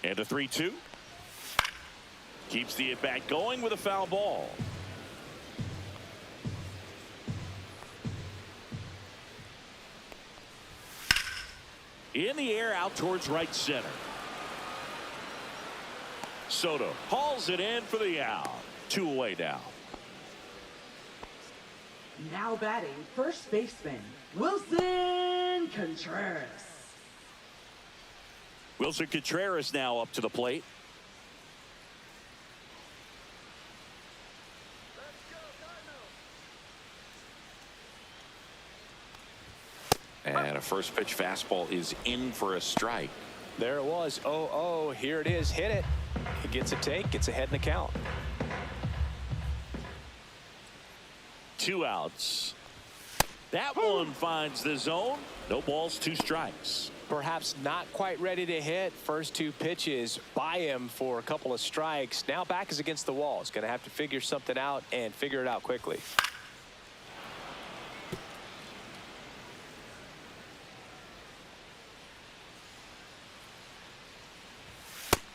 B: And a 3-2. Keeps the at-bat going with a foul ball. In the air out towards right center. Soto hauls it in for the out. 2 away now.
C: Now batting first baseman, Wilson Contreras.
B: Wilson Contreras now up to the plate.
G: And a first pitch fastball is in for a strike.
F: There it was. 0-0. Here it is. Hit it. He gets a take. Gets ahead in the count.
B: 2 outs. That one finds the zone. No balls, 2 strikes.
F: Perhaps not quite ready to hit. First 2 pitches by him for a couple of strikes. Now back is against the wall. He's going to have to figure something out and figure it out quickly.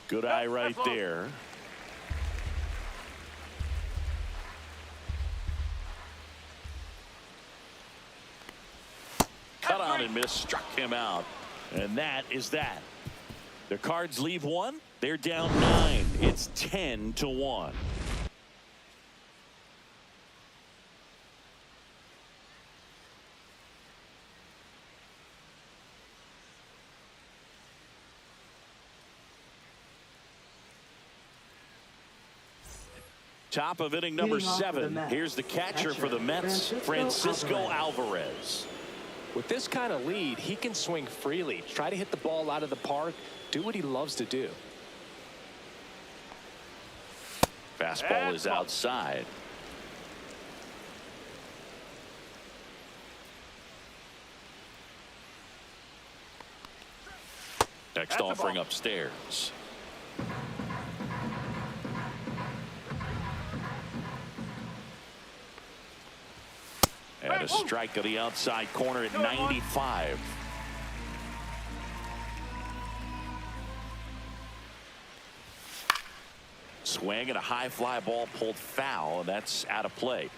B: Good eye right there. Cut on and miss, struck him out. And that is that. The Cards leave 1. They're down 9. It's 10-1. Top of inning number
C: Leading off for the
B: 7.
C: Mets.
B: Here's the catcher for the Mets, Francisco Alvarez.
F: With this kind of lead, he can swing freely. Try to hit the ball out of the park. Do what he loves to do.
B: Fastball is outside. Next offering upstairs. And a strike of the outside corner at 95. Swing and a high fly ball pulled foul, and that's out of play.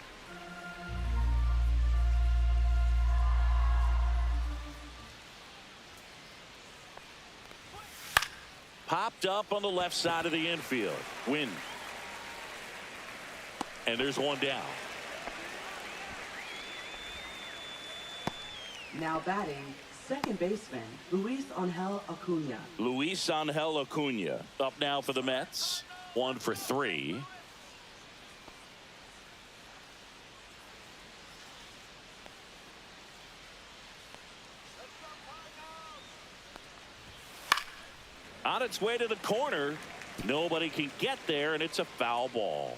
B: Popped up on the left side of the infield. Win. And there's one down.
C: Now batting second baseman, Luis Angel Acuna.
B: Luis Angel Acuna up now for the Mets. 1 for 3. On its way to the corner. Nobody can get there, and it's a foul ball.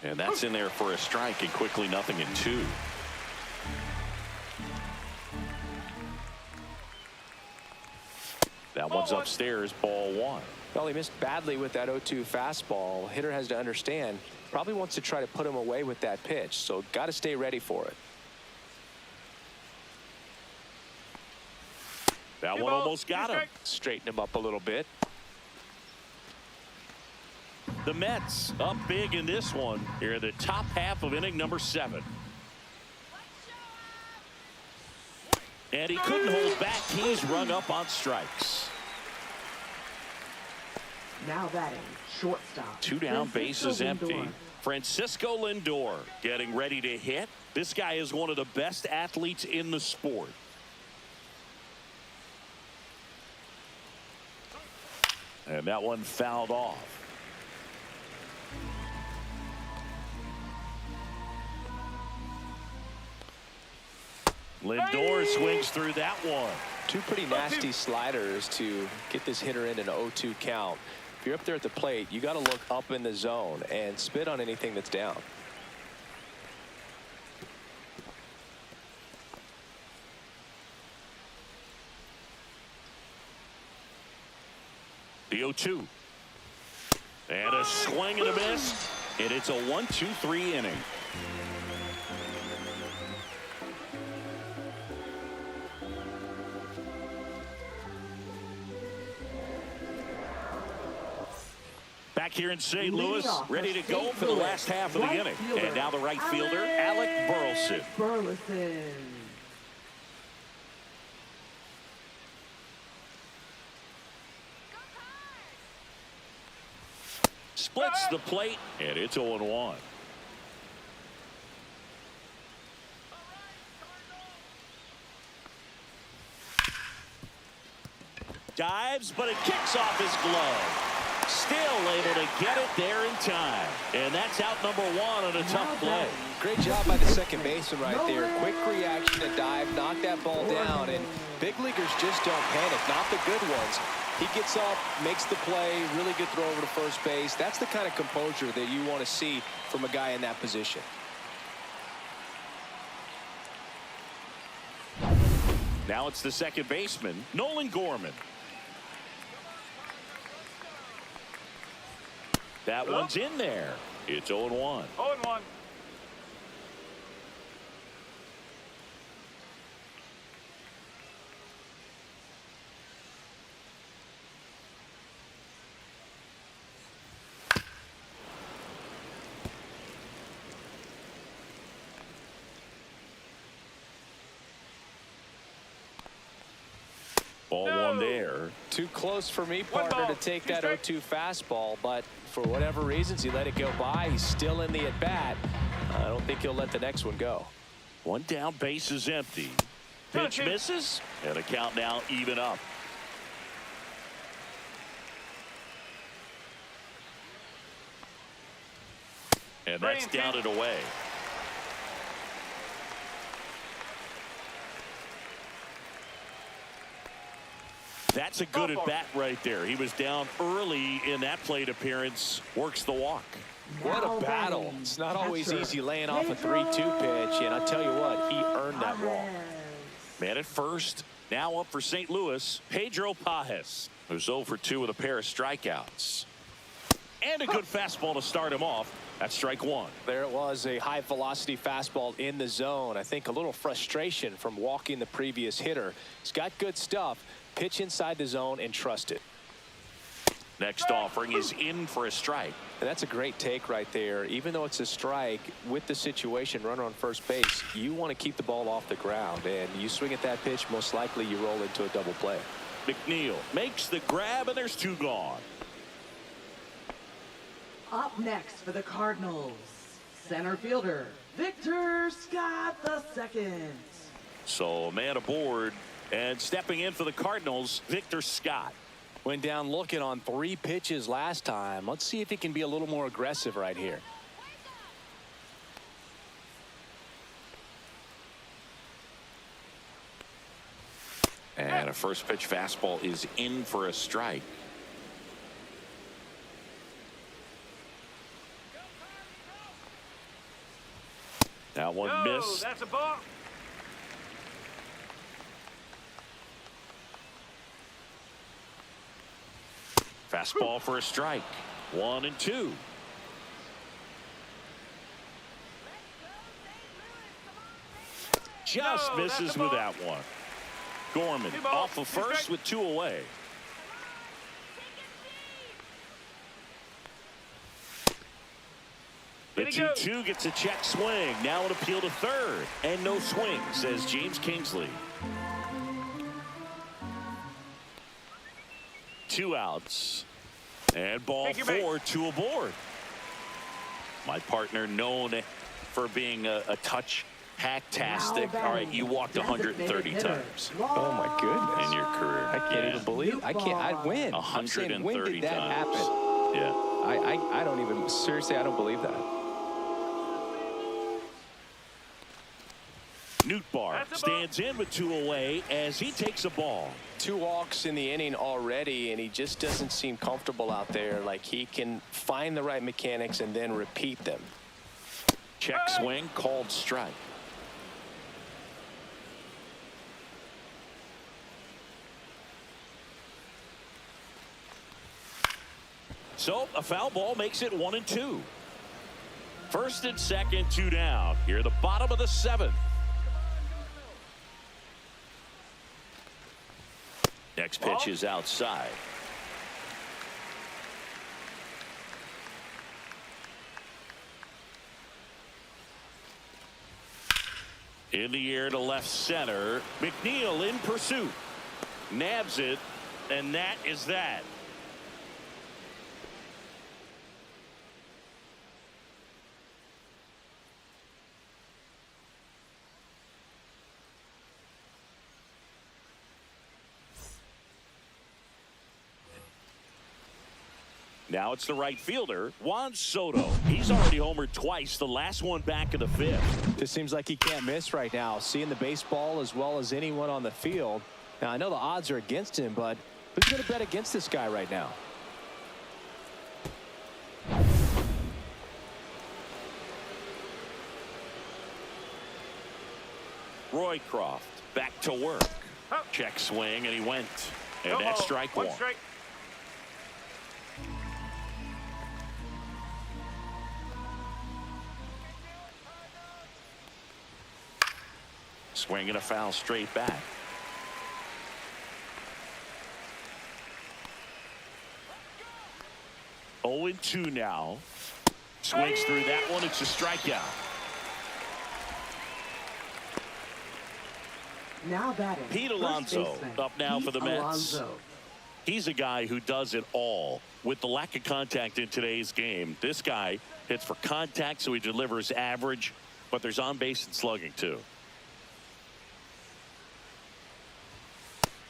G: And that's in there for a strike, and quickly 0-2.
B: That one's upstairs, ball 1.
F: Well, he missed badly with that 0-2 fastball. Hitter has to understand, probably wants to try to put him away with that pitch, so got to stay ready for it.
B: That
D: Two
B: one
D: balls,
B: almost
D: two
B: got him.
D: strikes.
F: Straighten him up a little bit.
B: The Mets up big in this one here in the top half of inning number 7. And he couldn't hold back. He's rung up on strikes.
C: Now batting, shortstop.
B: 2 down,
C: Francisco
B: bases empty.
C: Lindor.
B: Francisco Lindor getting ready to hit. This guy is one of the best athletes in the sport. And that one fouled off. Lindor swings through that one.
F: 2 pretty nasty sliders to get this hitter in an 0-2 count. If you're up there at the plate, you got to look up in the zone and spit on anything that's down.
B: The 0-2. And a swing and a miss. And it's a 1-2-3 inning. Back here in St. Louis, ready to go for the last half of the inning. And now the right fielder, Alec Burleson.
C: Burleson.
B: Splits the plate, and it's 0-1. Dives, but it kicks off his glove. Still able to get it there in time. And that's out number 1 on a tough play.
F: Great job by the second baseman right there. Quick reaction to dive, knock that ball down, and big leaguers just don't panic, not the good ones. He gets up, makes the play, really good throw over to first base. That's the kind of composure that you want to see from a guy in that position.
B: Now it's the second baseman, Nolan Gorman. That one's in there. It's 0-1.
D: 0-1.
B: Ball one there.
F: Too close for me,
D: One
F: partner,
D: ball,
F: to take
D: two
F: that
D: strikes.
F: 0-2 fastball, but for whatever reasons, he let it go by. He's still in the at-bat. I don't think he'll let the next one go.
B: One down, base is empty. Pitch misses, and a count now even up. And that's down and away. That's a good at bat right there. He was down early in that plate appearance. Works the walk.
F: What a battle. It's not always easy laying off a 3-2 pitch, and I'll tell you what, he earned that walk.
B: Man at first. Now up for St. Louis, Pedro Pajes, who's 0 for 2 with a pair of strikeouts. And a good fastball to start him off. That's strike 1.
F: There it was, a high velocity fastball in the zone. I think a little frustration from walking the previous hitter. He's got good stuff. Pitch inside the zone and trust it.
B: Next offering is in for a strike.
F: And that's a great take right there. Even though it's a strike, with the situation, runner on first base, you want to keep the ball off the ground. And you swing at that pitch, most likely you roll into a double play.
B: McNeil makes the grab, and there's 2 gone.
C: Up next for the Cardinals, center fielder, Victor Scott II.
B: So a man aboard, and stepping in for the Cardinals, Victor Scott.
F: Went down looking on 3 pitches last time. Let's see if he can be a little more aggressive right here.
G: And a first pitch fastball is in for a strike.
B: That one
D: No,
B: missed.
D: that's a ball.
B: Fastball for a strike. 1 and 2. Just
D: No,
B: misses
D: that's a
B: with
D: ball.
B: that one. Gorman off of first with 2 away. The 2-2 gets a check swing. Now an appeal to third. And no swing, says James Kingsley. 2 outs. And ball 4, 2 aboard. My partner known for being a touch hacktastic. All right, you walked 130 times.
F: Oh my goodness.
B: In your career.
F: I can't even believe. I'd win.
B: 130
F: when did that
B: times.
F: happen?
B: Yeah.
F: I don't even, seriously, I don't believe that.
B: Nootbaar stands in with 2 away as he takes a ball.
F: 2 walks in the inning already, and he just doesn't seem comfortable out there. Like he can find the right mechanics and then repeat them.
B: Check swing, called strike. So a foul ball makes it 1-2. First and second, 2 down. Here, the bottom of the 7th. Next pitch is outside. In the air to left center. McNeil in pursuit. Nabs it, and that is that. Now it's the right fielder, Juan Soto. He's already homered twice, the last one back in the 5th.
F: Just seems like he can't miss right now, seeing the baseball as well as anyone on the field. Now, I know the odds are against him, but who's going to bet against this guy right now?
B: Roycroft back to work. Check swing, and he went. And that's strike 1.
D: Strike.
B: Swing and a foul straight back. Oh, 0-2 now. Swings through that one. It's a strikeout.
C: Now batting.
B: Pete
C: first
B: Alonso
C: baseman,
B: up now
C: Pete
B: for the Mets.
C: Alonso.
B: He's a guy who does it all. With the lack of contact in today's game, this guy hits for contact, so he delivers average, but there's on base and slugging too.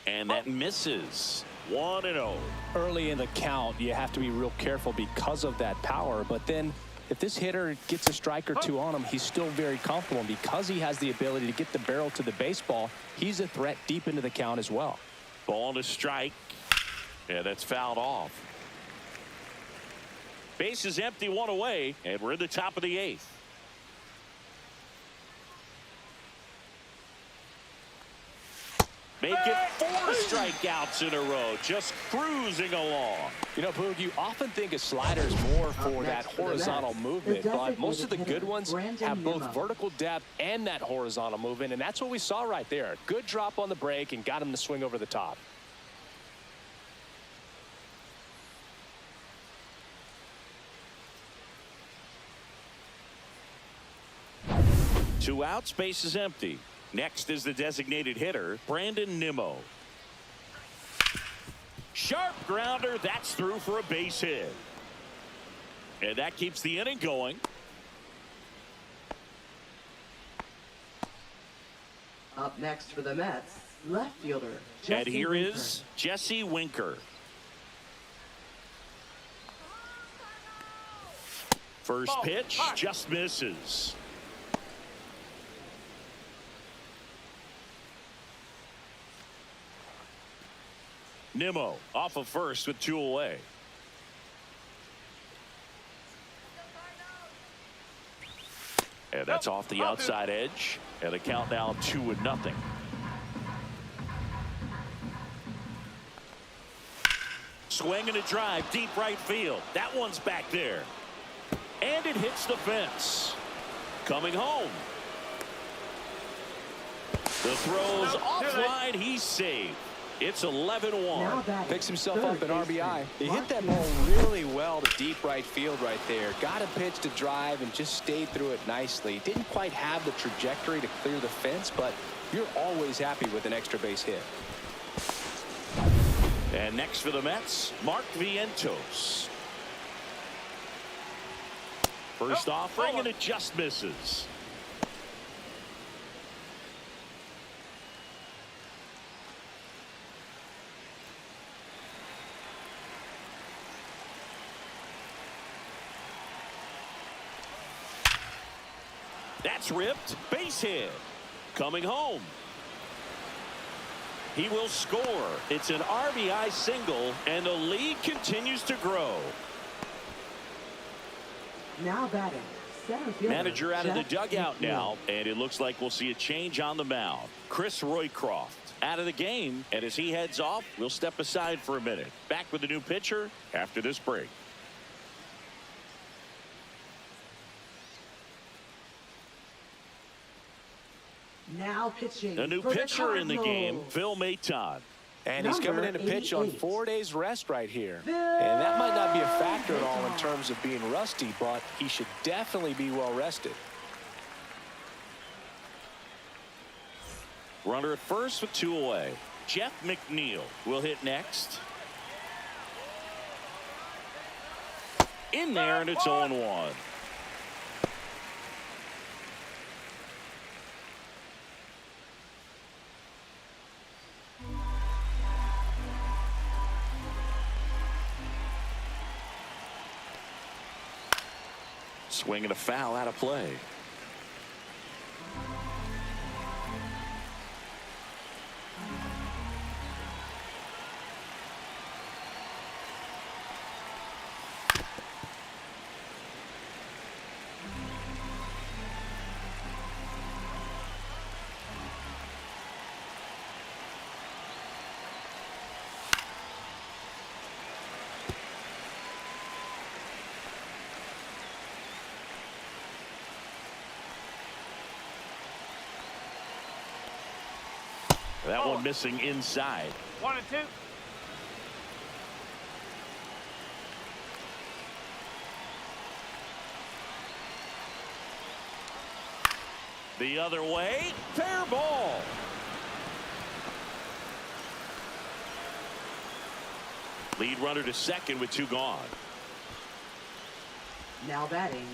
B: And that misses. 1-0.
F: Early in the count, you have to be real careful because of that power. But then if this hitter gets a strike or 2 on him, he's still very comfortable. And because he has the ability to get the barrel to the baseball, he's a threat deep into the count as well.
B: Ball to strike. Yeah, that's fouled off. Base is empty, 1 away, and we're in the top of the 8th. Make it 4 strikeouts in a row, just cruising along.
F: You know, Boog, you often think a slider is more for that horizontal movement, but most of the good ones have both vertical depth and that horizontal movement, and that's what we saw right there. Good drop on the break and got him to swing over the top.
B: Two outs, base is empty. Next is the designated hitter, Brandon Nimmo. Sharp grounder, that's through for a base hit. And that keeps the inning going.
C: Up next for the Mets, left fielder, Jesse
B: And here
C: Winker.
B: is Jesse Winker. First pitch just misses. Nimmo off of first with 2 away. And that's off the outside edge. And the count now 2-0. Swing and a drive deep right field. That one's back there. And it hits the fence. Coming home. The throw's offline. He's saved. It's 11-1.
F: Picks himself up an RBI. He hit that ball really well to deep right field right there. Got a pitch to drive and just stayed through it nicely. Didn't quite have the trajectory to clear the fence, but you're always happy with an extra base hit.
B: And next for the Mets, Mark Vientos. First offering, and it just misses. That's ripped. Base hit. Coming home. He will score. It's an RBI single, and the lead continues to grow.
C: Now batting, center fielder.
B: Manager out of the dugout now, and it looks like we'll see a change on the mound. Chris Roycroft out of the game, and as he heads off, we'll step aside for a minute. Back with the new pitcher after this break.
C: Now pitching.
B: A new pitcher in the game, Phil Maton.
F: And he's coming in to pitch on 4 days rest right here. And that might not be a factor at all in terms of being rusty, but he should definitely be well rested.
B: Runner at first with 2 away. Jeff McNeil will hit next. In there, and it's 0-1. Swing and a foul out of play. That one missing inside.
D: 1 and 2.
B: The other way, fair ball. Lead runner to second with 2 gone.
C: Now batting,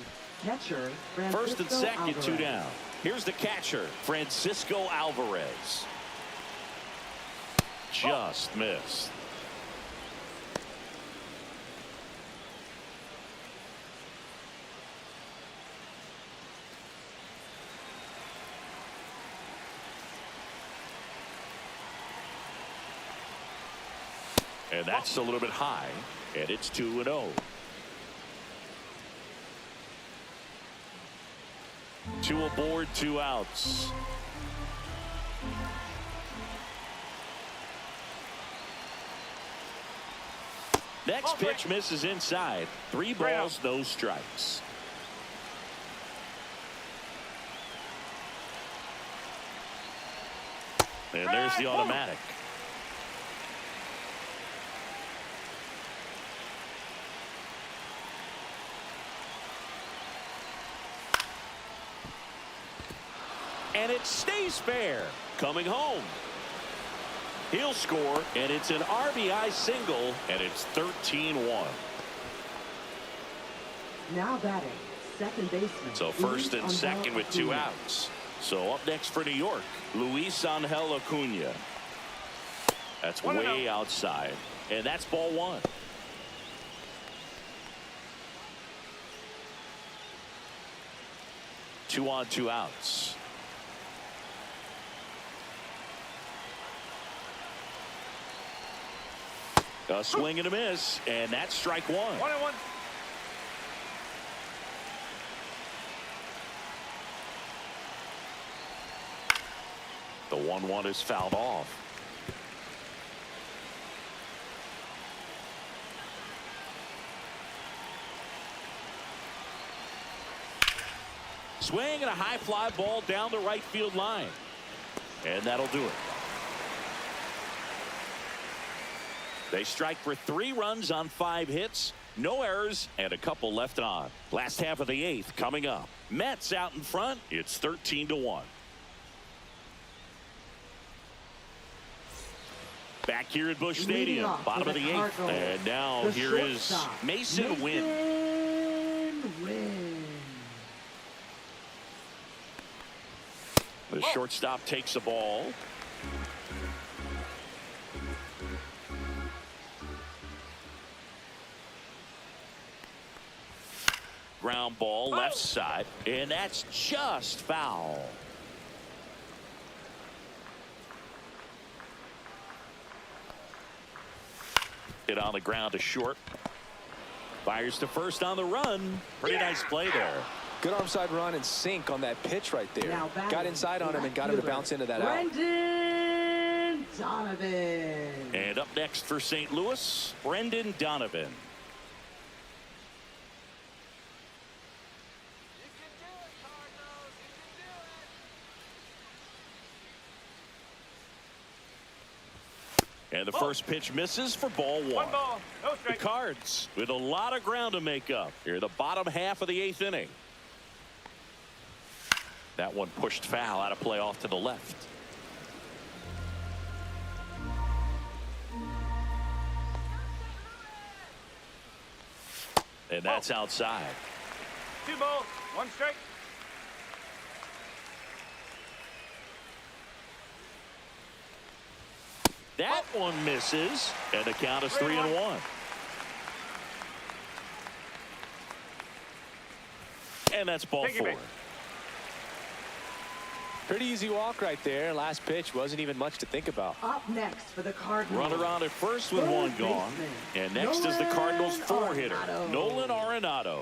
C: catcher Francisco
B: First and second,
C: Alvarez.
B: 2 down. Here's the catcher, Francisco Alvarez. Just missed. And that's a little bit high, and it's 2-0. 2 aboard, 2 outs. Next pitch misses inside. 3 balls, no strikes. And there's the automatic. And it stays fair. Coming home. He'll score, and it's an RBI single, and it's 13-1.
C: Now batting, second baseman.
B: So first and second with 2 outs. So up next for New York, Luis Angel Acuna. That's way outside, and that's ball 1. Two on, 2 outs. A swing and a miss, and that's strike 1.
D: 1-1.
B: The 1-1 is fouled off. Swing and a high fly ball down the right field line. And that'll do it. They strike for 3 runs on 5 hits, no errors, and a couple left on. Last half of the 8th coming up. Mets out in front. It's 13-1. Back here at Busch Stadium, bottom of the 8th. And now here is Mason Wynn. The shortstop takes the ball. Ground ball left side, and that's just foul. Hit on the ground to short. Fires to first on the run. Pretty nice play there.
F: Good arm side run and sink on that pitch right there. Got inside on him and got him to bounce into that out.
C: Brendan Donovan.
B: And up next for St. Louis, Brendan Donovan. And the first pitch misses for ball 1.
D: 1 ball, no
B: The
D: strike.
B: Cards with a lot of ground to make up here, the bottom half of the 8th inning. That one pushed foul out of play off to the left. And that's outside.
D: 2 balls, 1 strike.
B: That one misses, and the count is 3-1. And that's ball 4.
F: Pretty easy walk right there. Last pitch wasn't even much to think about.
C: Up next for the Cardinals.
B: Runner on at first with 1 gone. And next is the Cardinals 4-hitter, Nolan Arenado.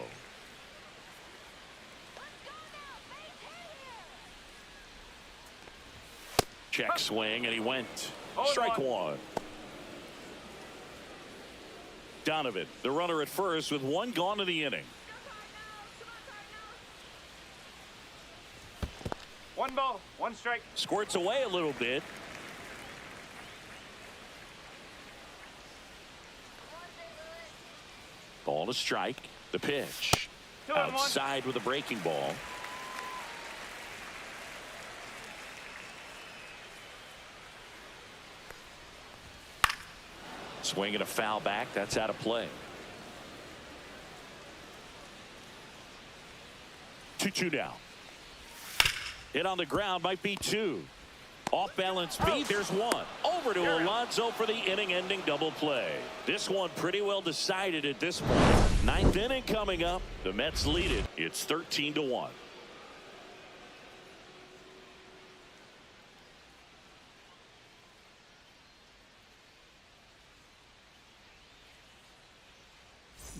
B: Check swing, and he went. Strike 1. Donovan, the runner at first with 1 gone in the inning.
D: 1 ball, 1 strike.
B: Squirts away a little bit. Ball to strike. The pitch.
D: 2-1.
B: Outside with a breaking ball. Swing and a foul back. That's out of play. 2-2 now. Hit on the ground, might be 2. Off balance feet, there's 1. Over to Alonso for the inning-ending double play. This one pretty well decided at this point. 9th inning coming up. The Mets lead it. It's 13-1.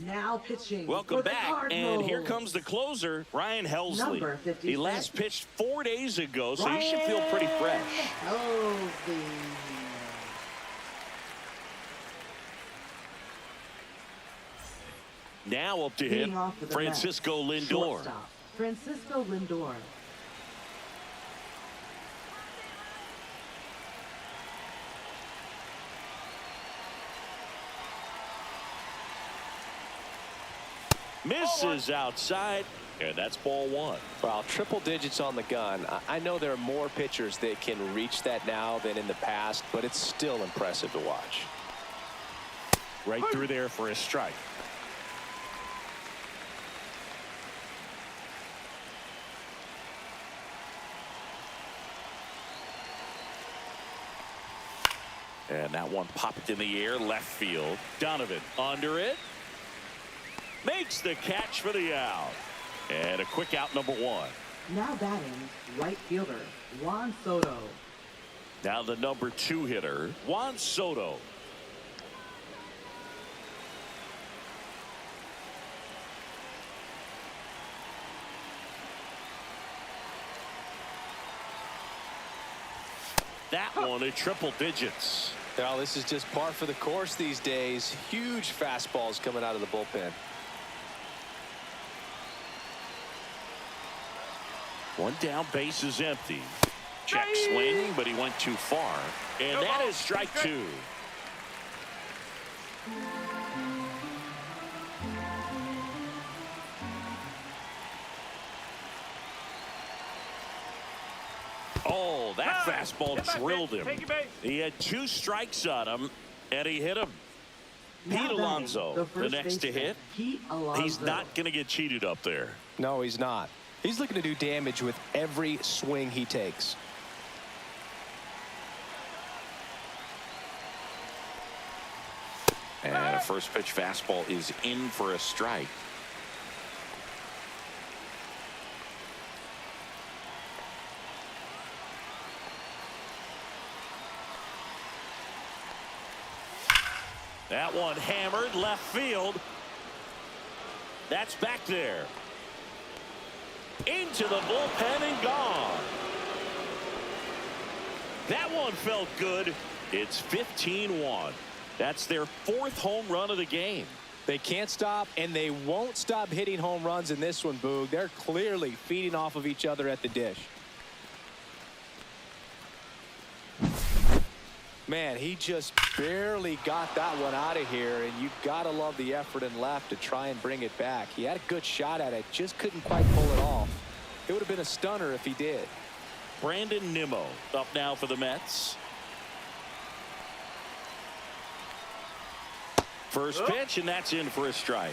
C: Now pitching.
B: Welcome
C: for the
B: back,
C: Cardinals.
B: and here comes the closer, Ryan Helsley.
C: Number 56.
B: He last pitched 4 days ago, so he should feel pretty fresh.
C: Helsley.
B: Now up to
C: Leading
B: him,
C: off for the
B: Francisco
C: Mets,
B: Lindor.
C: shortstop, Francisco Lindor.
B: Misses outside, and that's ball 1.
F: Wow, triple digits on the gun. I know there are more pitchers that can reach that now than in the past, but it's still impressive to watch.
B: Right through there for a strike. And that one popped in the air, left field. Donovan under it. Makes the catch for the out. And a quick out, number 1.
C: Now batting, right fielder, Juan Soto.
B: Now the number 2 hitter, Juan Soto. That one at triple digits.
F: Well, this is just par for the course these days. Huge fastballs coming out of the bullpen.
B: 1 down, base is empty. Check swing, but he went too far. And that is strike two. Oh, that fastball drilled him. He had 2 strikes on him, and he hit him. Pete Alonso, the next to hit. He's not going to get cheated up there.
F: No, he's not. He's looking to do damage with every swing he takes.
G: And a first pitch fastball is in for a strike.
B: That one hammered left field. That's back there. Into the bullpen and gone. That one felt good. It's 15-1. That's their 4th home run of the game.
F: They can't stop, and they won't stop hitting home runs in this one, Boog. They're clearly feeding off of each other at the dish. Man, he just barely got that one out of here, and you've got to love the effort in left to try and bring it back. He had a good shot at it, just couldn't quite pull it off. It would have been a stunner if he did.
B: Brandon Nimmo up now for the Mets. First pitch, and that's in for a strike.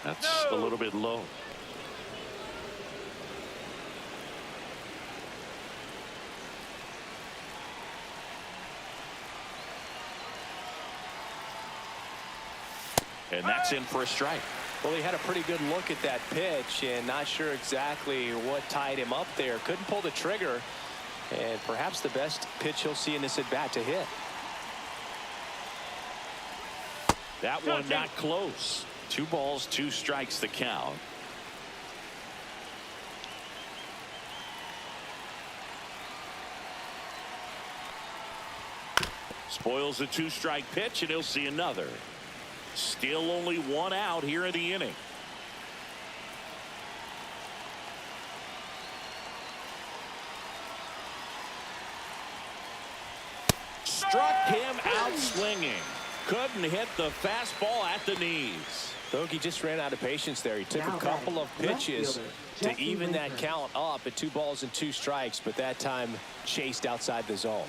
B: That's a little bit low. And that's in for a strike.
F: Well, he had a pretty good look at that pitch and not sure exactly what tied him up there. Couldn't pull the trigger, and perhaps the best pitch he'll see in this at bat to hit.
B: That one not close. 2 balls, 2 strikes the count. Spoils a 2-strike pitch, and he'll see another. Still only 1 out here in the inning. Struck him out swinging. Couldn't hit the fastball at the knees.
F: Bogey just ran out of patience there. He took a couple of pitches to even that count up at 2 balls and 2 strikes, but that time chased outside the zone.